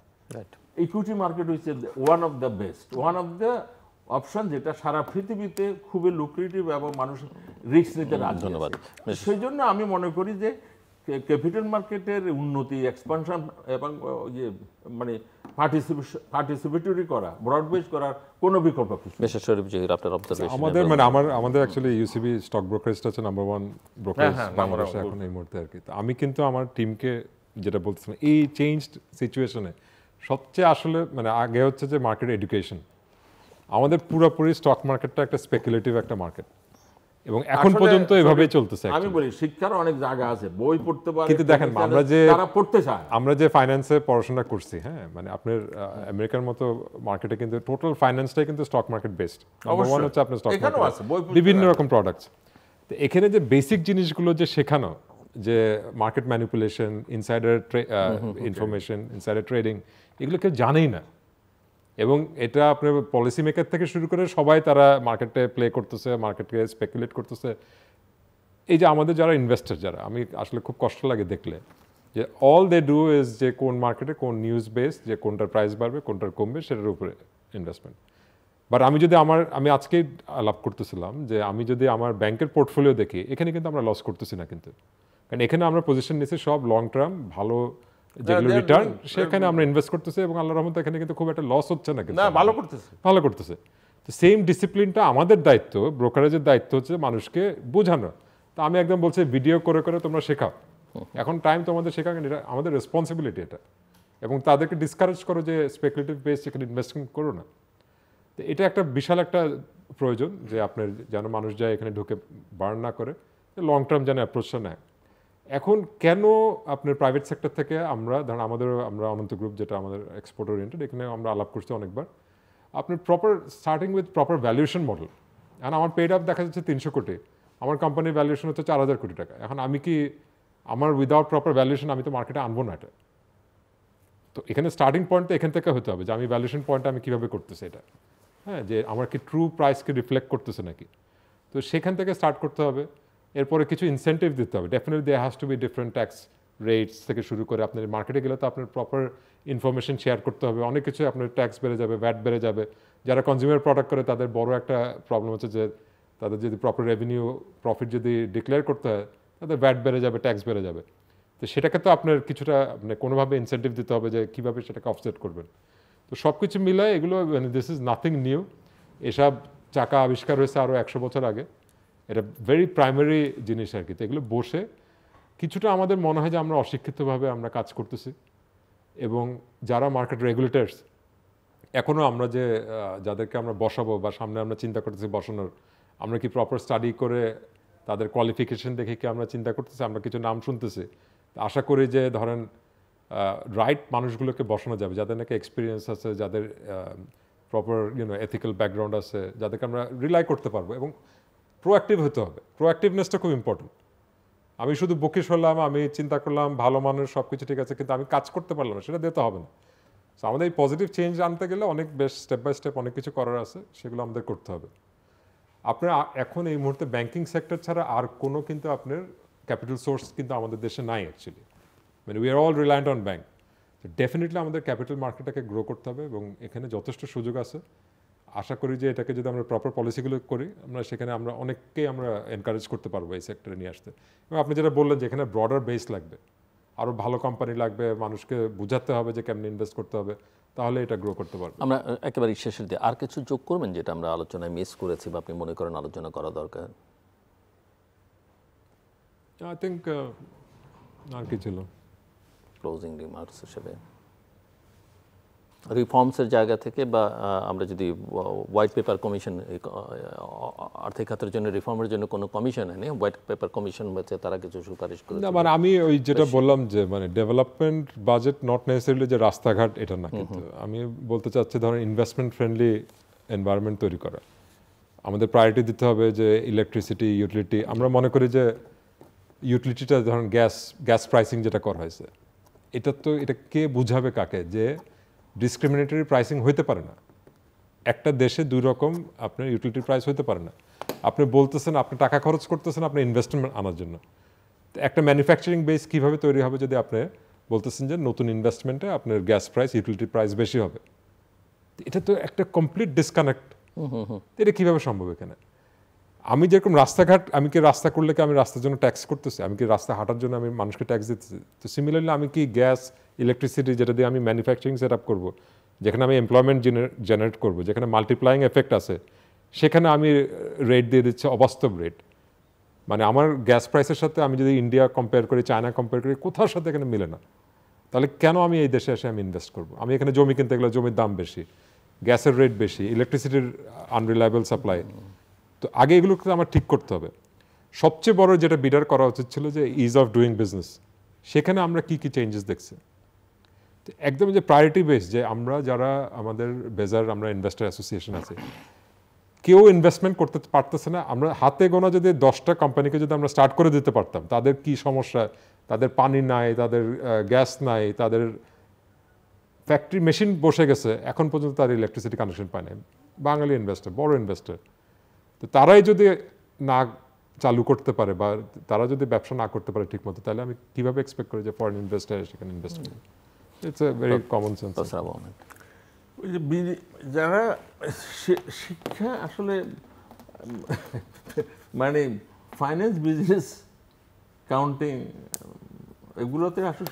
ইকুইটি মার্কেট হচ্ছে one of the best, one of the option যেটা সারা পৃথিবীতে খুবই লুক্রেটিভ এবং মানুষ রিস্ক নিতে রাজি। ধন্যবাদ। সেই জন্য আমি মনে করি যে ক্যাপিটাল মার্কেটের উন্নতি, এক্সপানশন এবং যে মানে পার্টিসিপেটরি করা, ব্রড বেস করার কোনো বিকল্প কিছু। বিশেষ করে আপনার অবজারভেশন আমাদের অ্যাকচুয়ালি ইউসিবি স্টক ব্রোকারেজটা হচ্ছে নাম্বার 1 ব্রোকারেজ বাংলাদেশে এখন এই মুহূর্তে আর কি। তো আমি কিন্তু আমার টিমকে যেটা বলতেছিলাম, এই চেঞ্জড সিচুয়েশনে সবচেয়ে আসলে মানে আগে হচ্ছে যে মার্কেট এডুকেশন। আমাদের পুরোপুরি স্টক মার্কেটটা একটা স্পেকুলেটিভ একটা মার্কেট, এবং এখন পর্যন্ত এভাবেই চলতেছে। আমি বলি শিক্ষার অনেক জায়গা আছে, বই পড়তে পারে, কিন্তু দেখেন আমরা যে ফাইন্যান্সে পড়াশোনা করছি, হ্যাঁ, মানে আপনার আমেরিকার মতো মার্কেটে কিন্তু টোটাল ফাইন্যান্সটাই কিন্তু স্টক মার্কেট বেসড। নাম্বার 1 হচ্ছে আপনার স্টক মার্কেট, বিভিন্ন রকম প্রোডাক্টস। তো এখানে যে বেসিক জিনিসগুলো যে শেখানো, যে market manipulation, insider information, insider trading, এগুলো কেউ জানেই না। এবং এটা আপনার পলিসি মেকার থেকে শুরু করে সবাই তারা মার্কেটে প্লে করতেছে, মার্কেটকে স্পেকুলেট করতেছে। এই যে আমাদের যারা ইনভেস্টার, যারা, আমি আসলে খুব কষ্ট লাগে দেখলে যে অল দে ডু ইজ যে কোন মার্কেটে কোন নিউজ বেস, যে কোনটার প্রাইস বাড়বে কোনটার কমবে সেটার উপরে ইনভেস্টমেন্ট। বাট আমি আজকেই আলাপ করতেছিলাম যে আমি যদি আমার ব্যাংকের পোর্টফোলিও দেখি, এখানে কিন্তু আমরা লস করতেছি না, কিন্তু কারণ এখানে আমরা পজিশন নিয়েছি সব লং টার্ম ভালো যেগুলো রিটার্ন, সেখানে আমরা ইনভেস্ট করতেছি এবং আল্লাহর রহমতে এখানে কিন্তু খুব একটা লস হচ্ছে না, কিন্তু ভালো করতেছে। তো সেম ডিসিপ্লিনটা আমাদের দায়িত্ব, ব্রোকারেজের দায়িত্ব হচ্ছে মানুষকে বোঝানো। তো আমি একদম বলছি ভিডিও করে করে তোমরা শেখাও, এখন টাইম তোমাদের শেখাও, এটা আমাদের রেসপন্সিবিলিটি এটা। এবং তাদেরকে ডিসকারেজ করো যে স্পেকুলেটিভ বেস এখানে ইনভেস্টমেন্ট করো না। তো এটা একটা বিশাল একটা প্রয়োজন যে আপনার যেন মানুষ যায় এখানে ঢুকে বার্ন না করে, লং টার্ম যেন অ্যাপ্রোচটা নেয়। এখন কেন আপনার প্রাইভেট সেক্টর থেকে আমরা ধরেন আমরা অনন্ত গ্রুপ যেটা আমাদের এক্সপোর্ট ওরিয়েন্টেড, এখানে আমরা আলাপ করছি অনেকবার, আপনি proper starting with proper valuation model. এখন আমার পেড আপ দেখা যাচ্ছে 300 কোটি, আমার কোম্পানির ভ্যালুয়েশন হচ্ছে 4000 কোটি টাকা। এখন আমি কি আমার উইদাউট প্রপার ভ্যালুয়েশন আমি তো মার্কেটে আনবো না এটা। তো এখানে স্টার্টিং পয়েন্ট তো এখান থেকে হতে হবে যে আমি ভ্যালুয়েশন পয়েন্টটা আমি কীভাবে করতেছি এটা, হ্যাঁ, যে আমার কি ট্রু প্রাইসকে রিফ্লেক্ট করতেছে নাকি। তো সেখান থেকে স্টার্ট করতে হবে। এরপরে কিছু ইনসেন্টিভ দিতে হবে, definitely there has to be different tax rates থেকে শুরু করে আপনার মার্কেটে গেলে তো আপনার প্রপার ইনফরমেশন শেয়ার করতে হবে। অনেক কিছু আপনার ট্যাক্স বেড়ে যাবে, ভ্যাট বেড়ে যাবে। যারা কনজিউমার প্রোডাক্ট করে তাদের বড় একটা প্রবলেম হচ্ছে যে তাদের যদি প্রপার রেভিনিউ প্রফিট যদি ডিক্লেয়ার করতে হয় তাদের ভ্যাট বেড়ে যাবে, ট্যাক্স বেড়ে যাবে। তো সেটাকে তো আপনার কিছুটা মানে কোনোভাবে ইনসেন্টিভ দিতে হবে যে কীভাবে সেটাকে অফসেট করবেন। তো সব কিছু মিলায় এগুলো মানে দিস ইজ নাথিং নিউ। এসব চাকা আবিষ্কার হয়েছে আরও 100 বছর আগে। এটা ভেরি প্রাইমারি জিনিস আর কি। তো এগুলো বসে কিছুটা আমাদের মনে হয় যে আমরা অশিক্ষিতভাবে আমরা কাজ করতেছি, এবং যারা মার্কেট রেগুলেটরস এখনও আমরা যে যাদেরকে আমরা বসাবো বা সামনে আমরা চিন্তা করতেছি বসানোর, আমরা কি প্রপার স্টাডি করে তাদের কোয়ালিফিকেশন দেখে কি আমরা চিন্তা করতেছি? আমরা কিছু নাম শুনতেছি, আশা করি যে ধরেন রাইট মানুষগুলোকে বসানো যাবে, যাদের নাকি এক্সপিরিয়েন্স আছে, যাদের প্রপার এথিক্যাল ব্যাকগ্রাউন্ড আছে, যাদেরকে আমরা রিলাই করতে পারবো। এবং প্রোঅ্যাক্টিভ হতে হবে, প্রোঅ্যাক্টিভনেসটা খুব ইম্পর্টেন্ট। আমি শুধু বকিশ হলাম, আমি চিন্তা করলাম ভালো মানুষ সব কিছু ঠিক আছে, কিন্তু আমি কাজ করতে পারলাম না, সেটা দিতে হবে না। সো আমাদের এই পজিটিভ চেঞ্জ আনতে গেলে অনেক বেশ স্টেপ বাই স্টেপ অনেক কিছু করার আছে, সেগুলো আমাদের করতে হবে। আপনার এখন এই মুহূর্তে ব্যাংকিং সেক্টর ছাড়া আর কোনো কিন্তু আপনার ক্যাপিটাল সোর্স কিন্তু আমাদের দেশে নাই অ্যাকচুয়ালি। মানে we are all reliant on bank. তো ডেফিনেটলি আমাদের ক্যাপিটাল মার্কেটটাকে গ্রো করতে হবে, এবং এখানে যথেষ্ট সুযোগ আছে। আশা করি যে এটাকে যদি আমরা প্রপার পলিসিগুলো করি, আমরা সেখানে আমরা অনেককেই আমরা এনকারেজ করতে পারবো এই সেক্টরে নিয়ে আসতে। এবং আপনি যেটা বললেন যে এখানে ব্রডার বেস লাগবে, আরও ভালো কোম্পানি লাগবে, মানুষকে বোঝাতে হবে যে কেমনি ইনভেস্ট করতে হবে, তাহলে এটা গ্রো করতে পারবে। আমরা একেবারে শেষের দিয়ে আর কিছু যোগ করবেন যেটা আমরা আলোচনায় মিস করেছি বা আপনি মনে করেন আলোচনা করা দরকার? আই থিঙ্ক আর কি ছিল ক্লোজিং রিমার্কস হিসেবে রিফর্মসের জায়গা থেকে, বা আমরা যদি হোয়াইট পেপার কমিশন, আর্থিক খাতের জন্য রিফর্মের জন্য কোনো কমিশন আনে, হোয়াইট পেপার কমিশন হচ্ছে তারা কিছু সুপারিশ করে। না, মানে আমি ওই যেটা বললাম যে মানে ডেভেলপমেন্ট বাজেট নট নেসেসারিলি যে রাস্তাঘাট এটা না, কিন্তু আমি বলতে চাচ্ছি ধরেন ইনভেস্টমেন্ট ফ্রেন্ডলি এনভায়রনমেন্ট তৈরি করা। আমাদের প্রায়োরিটি দিতে হবে যে ইলেকট্রিসিটি, ইউটিলিটি। আমরা মনে করি যে ইউটিলিটিটা ধরেন গ্যাস প্রাইসিং যেটা করা হয়েছে, এটা কে বুঝাবে কাকে যে ডিসক্রিমিনেটরি প্রাইসিং হইতে পারে না। একটা দেশে দুই রকম আপনার ইউটিলিটি প্রাইস হইতে পারে না। আপনি বলতেছেন আপনি টাকা খরচ করতেছেন আপনার ইনভেস্টমেন্ট আনার জন্য, একটা ম্যানুফ্যাকচারিং বেস কীভাবে তৈরি হবে যদি আপনি বলতেছেন যে নতুন ইনভেস্টমেন্টে আপনার গ্যাস প্রাইস, ইউটিলিটি প্রাইস বেশি হবে? এটা তো একটা কমপ্লিট ডিসকানেক্ট। এটা কীভাবে সম্ভব? এখানে আমি যেরকম রাস্তাঘাট, আমি কি রাস্তা করলে কি আমি রাস্তার জন্য ট্যাক্স করতেছি? আমি কি রাস্তা হাঁটার জন্য আমি মানুষকে ট্যাক্স দিতেছি? তো সিমিলারলি আমি কি গ্যাস, ইলেকট্রিসিটি যেটা দিয়ে আমি ম্যানুফ্যাকচারিং সেট আপ করবো, যেখানে আমি এমপ্লয়মেন্ট জেনারেট করবো, যেখানে মাল্টিপ্লাইং এফেক্ট আছে, সেখানে আমি রেট দিয়ে দিচ্ছি অবাস্তব রেট। মানে আমার গ্যাস প্রাইসের সাথে আমি যদি ইন্ডিয়া কম্পেয়ার করি, চায়না কম্পেয়ার করি, কোথাও সাথে এখানে মিলে না। তাহলে কেন আমি এই দেশে এসে আমি ইনভেস্ট করবো? আমি এখানে জমি কিনতে গেলে জমির দাম বেশি, গ্যাসের রেট বেশি, ইলেকট্রিসিটির আনরিলায়েবল সাপ্লাই। তো আগে এগুলোকে আমার ঠিক করতে হবে। সবচেয়ে বড় যেটা বিডার করা উচিত ছিল যে ইজ অফ ডুইং বিজনেস, সেখানে আমরা কি কি চেঞ্জেস দেখছি। একদম যে প্রায়োরিটি বেস, যে আমরা যারা আমাদের বেজার আমরা ইনভেস্টর অ্যাসোসিয়েশন আছে, কেউ ইনভেস্টমেন্ট করতে পারতেছে না। আমরা হাতে গোনা যদি 10টা কোম্পানিকে যদি আমরা স্টার্ট করে দিতে পারতাম, তাদের কি সমস্যা, তাদের পানি নাই, তাদের গ্যাস নাই, তাদের ফ্যাক্টরি মেশিন বসে গেছে, এখন পর্যন্ত তার ইলেকট্রিসিটি কানেকশন পায় না, বাঙালি ইনভেস্টর, বড় ইনভেস্টর। তো তারাই যদি না চালু করতে পারে বা তারা যদি ব্যবসা না করতে পারে ঠিক মতো, তাহলে আমি কীভাবে এক্সপেক্ট করি যে ফরেন ইনভেস্টার সেখানে ইনভেস্ট করবে? It's a very common sense. ওই যে যারা শিক্ষা আসলে মানে ফাইন্যান্স, বিজনেস, কাউন্টিং, এগুলোতে আসলে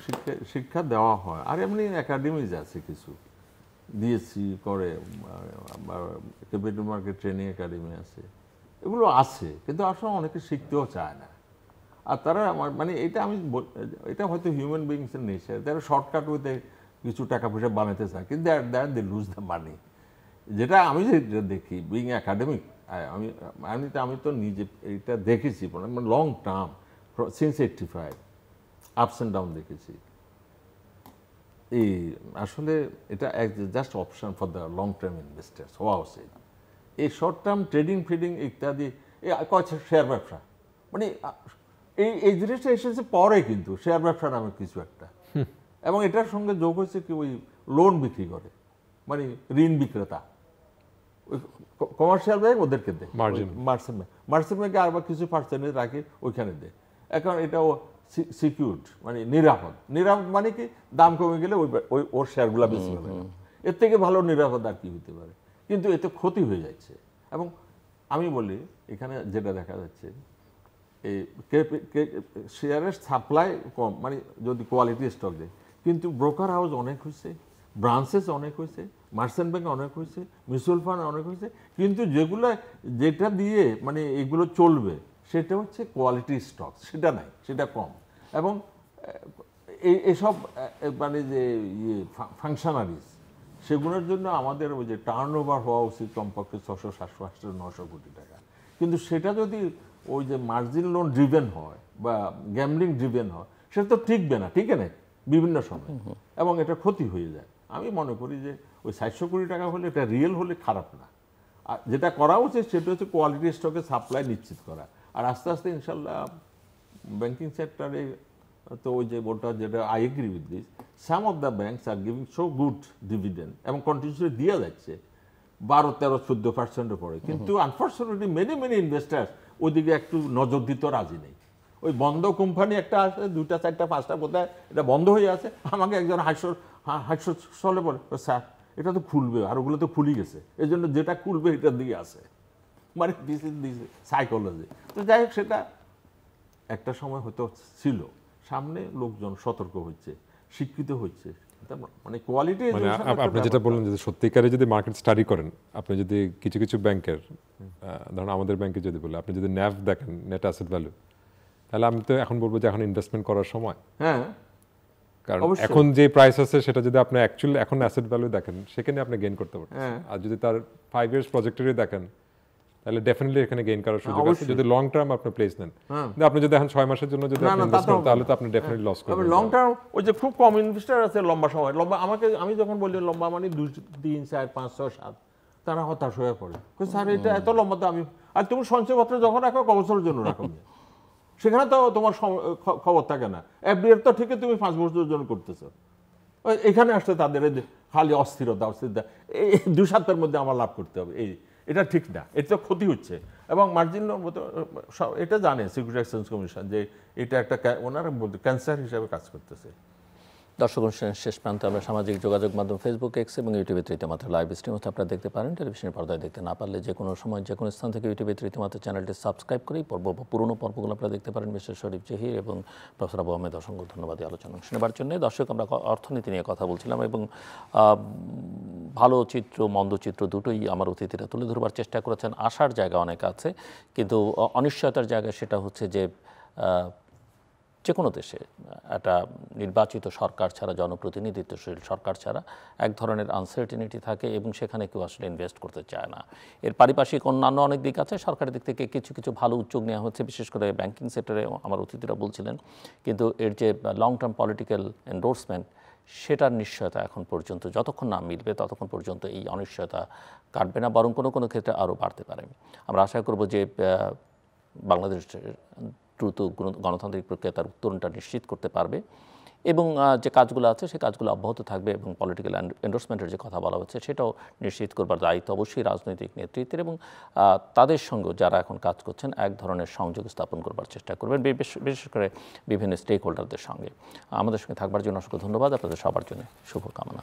শিক্ষা দেওয়া হয়। আর এমনি একাডেমিজ আছে কিছু দিয়েছি করে, ক্যাপিটাল মার্কেট ট্রেনিং একাডেমি আছে, এগুলো আছে, কিন্তু আসলে অনেকে শিখতেও চায় না। আর তারা মানে এটা হয়তো হিউম্যান বিংসের নেচার, তারা শর্টকাট হইতে কিছু টাকা পয়সা বানাতে চায়, কিন্তু দে লুজ দ্য মানি। যেটা আমি যেটা দেখি বিং একাডেমিক, আমি তো নিজে এটা দেখেছি long term, since 85 ups and down দেখেছি। এই আসলে এটা just option for the long term investors হওয়া উচিত। এই শর্ট টার্ম ট্রেডিং ফিডিং ইত্যাদি শেয়ার ব্যবসা, মানে এই জিনিসটা এসেছে পরে, কিন্তু শেয়ার ব্যবসা নামে কিছু একটা, এবং এটার সঙ্গে যোগ হয়েছে কি ওই লোন বিক্রি করে, মানে ঋণ বিক্রেতা, ওই কমার্শিয়াল ব্যাংক ওদেরকে দেয়, মার্চেন্ট ব্যাংকে আবার কিছু পার্সেন্টেজ রাখে ওইখানে দেয়। এখন এটাও সিকিউরড, মানে নিরাপদ মানে কি দাম কমে গেলে ওই ওর শেয়ারগুলো বেশি হবে, এর থেকে ভালো নিরাপদ আর কি হতে পারে, কিন্তু এতে ক্ষতি হয়ে যাচ্ছে। এবং আমি বলি এখানে যেটা দেখা যাচ্ছে এই শেয়ারের সাপ্লাই কম, মানে যদি কোয়ালিটি স্টক দেয়, কিন্তু ব্রোকার হাউস অনেক হয়েছে, ব্রাঞ্চেস অনেক হয়েছে, মার্চেন্ট ব্যাংক অনেক হয়েছে, মিউচুয়াল ফান্ড অনেক হয়েছে, কিন্তু যেটা দিয়ে মানে এগুলো চলবে সেটা হচ্ছে কোয়ালিটি স্টক, সেটা নাই, সেটা কম। এবং এসব মানে যে ফাংশনারিজ, সেগুলোর জন্য আমাদের ওই যে টার্ন ওভার হওয়া উচিত কমপক্ষে 600, 700, 800, 900 কোটি টাকা, কিন্তু সেটা যদি ওই যে মার্জিন লোন ড্রিভেন হয় বা গ্যামলিং ড্রিভেন হয়, সেটা তো টিকবে না, ঠিক না বিভিন্ন সময়, এবং এটা ক্ষতি হয়ে যায়। আমি মনে করি যে ওই 700 কোটি টাকা হলে এটা রিয়েল হলে খারাপ না, আর যেটা করা উচিত সেটা হচ্ছে কোয়ালিটি স্টকের সাপ্লাই নিশ্চিত করা। আর আস্তে আস্তে ইনশাল্লাহ ব্যাংকিং সেক্টরে তো ওই যে বলটা যেটা I agree with this, some of the banks are giving so good dividend এবং কন্টিনিউসলি দেওয়া যাচ্ছে 12, 13, 14% পরে, কিন্তু আনফর্চুনেটলি মেনি ইনভেস্টার্স ওইদিকে একটু নজর দিতে রাজি নেই। ওই বন্ধ কোম্পানি একটা আছে, 2টা 4টা 5টা কোথায় এটা বন্ধ হয়ে আছে, আমাকে একজন হাস্য চলে বলে, স্যার এটা তো খুলবে, আর ওগুলো তো খুলি গেছে, এই জন্য যেটা খুলবে এটার দিকে আছে, মানে দিস সাইকোলজি। তো যাই হোক, সেটা একটা সময় হয়তো ছিল, সামনে লোকজন সতর্ক হচ্ছে, শিক্ষিত হচ্ছে, মানে কোয়ালিটি। মানে আপনি যেটা বললেন যে সত্যিকারে যদি মার্কেট স্টাডি করেন, আপনি যদি কিছু ব্যাংকের, ধরুন আমাদের ব্যাংকে যদি বলে, আপনি যদি ন্যাভ দেখেন, নেট অ্যাসেট ভ্যালু, তাহলে আমি তো এখন বলবো যে এখন ইনভেস্টমেন্ট করার সময়। হ্যাঁ, কারণ এখন যে প্রাইস আছে সেটা যদি আপনি অ্যাকচুয়ালি এখন অ্যাসেট ভ্যালু দেখেন, সেখানে আপনি গেইন করতে পারবেন। আর যদি তার 5 ইয়ার্স প্রজেক্টরি দেখেন, তাহলে ডেফিনেটলি এখানে গেইন করার সুযোগ আছে যদি লং টার্ম আপনি প্লেস নেন। কিন্তু আপনি যদি এখন 6 মাসের জন্য যদি আপনি ইনভেস্ট করেন, তাহলে তো আপনি ডেফিনেটলি লস করবেন। লং টার্ম ওই যে খুব কম ইনভেস্টার আছে লম্বা সময়, আমি যখন বলি লম্বা মানে 2, 3, 4, 5, 6, 7, তারা হতাশ হয়ে পড়ে, স্যার এটা এত লম্বা তো আমি, আর তুমি সঞ্চয়পত্র যখন রাখো ক বছরের জন্য রাখো, সেখানে তো তোমার খবর থাকে না, এফডিআর তো ঠিকই তুমি 5 বছরের জন্য করতেছো, এখানে আসতে তাদের খালি অস্থিরতা, এই 2 সপ্তাহের মধ্যে আমার লাভ করতে হবে, এটা ঠিক না, এটা তো ক্ষতি হচ্ছে। এবং মার্জিন লোন এটা জানে সিকিউরিটি এক্সচেঞ্জ কমিশন যে এটা একটা ওনারা ক্যান্সার হিসাবে কাজ করতেছে। দর্শক অনুষ্ঠানের শেষ প্রান্তে আমরা সামাজিক যোগাযোগ মাধ্যম ফেসবুক, এক্স এবং ইউটিউবে রীতিমাত্র লাইভ স্ট্রিম হচ্ছে আপনারা দেখতে পারেন। টেলিভিশনের পর্দায় দেখতে না পারলে যে কোনো সময় যে কোনো স্থান থেকে ইউটিউবে রীতিমাত্র চ্যানেলটি সাবস্ক্রাইব করেই পুরনো পর্বগুলো আপনারা দেখতে পারেন। মিস্টার শরীফ জহির এবং প্রফেসর আবু আহমেদ, অসংখ্য ধন্যবাদ এই আলোচনা শোনাবার জন্য। দর্শক, আমরা অর্থনীতি নিয়ে কথা বলছিলাম এবং ভালো চিত্র মন্দ চিত্র দুটোই আমার অতিথিরা তুলে ধরবার চেষ্টা করেছেন। আশার জায়গা অনেক আছে, কিন্তু অনিশ্চয়তার জায়গা সেটা হচ্ছে যে যে কোনো দেশে একটা নির্বাচিত সরকার ছাড়া, জনপ্রতিনিধিত্বশীল সরকার ছাড়া এক ধরনের আনসার্টেনিটি থাকে এবং সেখানে কেউ আসলে ইনভেস্ট করতে চায় না। এর পারিপার্শ্বিক অন্যান্য অনেক দিক আছে, সরকারের দিক থেকে কিছু ভালো উদ্যোগ নেওয়া হচ্ছে, বিশেষ করে ব্যাংকিং সেক্টরে আমার অতিথিরা বলছিলেন, কিন্তু এর যে লং টার্ম পলিটিক্যাল এন্ডোর্সমেন্ট, সেটার নিশ্চয়তা এখন পর্যন্ত যতক্ষণ না মিলবে ততক্ষণ পর্যন্ত এই অনিশ্চয়তা কাটবে না, বরং কোনো ক্ষেত্রে আরও বাড়তে পারে। আমরা আশা করব যে বাংলাদেশের দ্রুত গণতান্ত্রিক প্রক্রিয়া তার উত্তরণটা নিশ্চিত করতে পারবে এবং যে কাজগুলো আছে সেই কাজগুলো অব্যাহত থাকবে, এবং পলিটিক্যাল এন্ডোর্সমেন্টের যে কথা বলা হচ্ছে সেটাও নিশ্চিত করবার দায়িত্ব অবশ্যই রাজনৈতিক নেতৃত্বের, এবং তাদের সঙ্গে যারা এখন কাজ করছেন এক ধরনের সংযোগ স্থাপন করবার চেষ্টা করবেন, বিশেষ করে বিভিন্ন স্টেক হোল্ডারদের সঙ্গে। আমাদের সঙ্গে থাকবার জন্য অসংখ্য ধন্যবাদ, আপনাদের সবার জন্য শুভকামনা।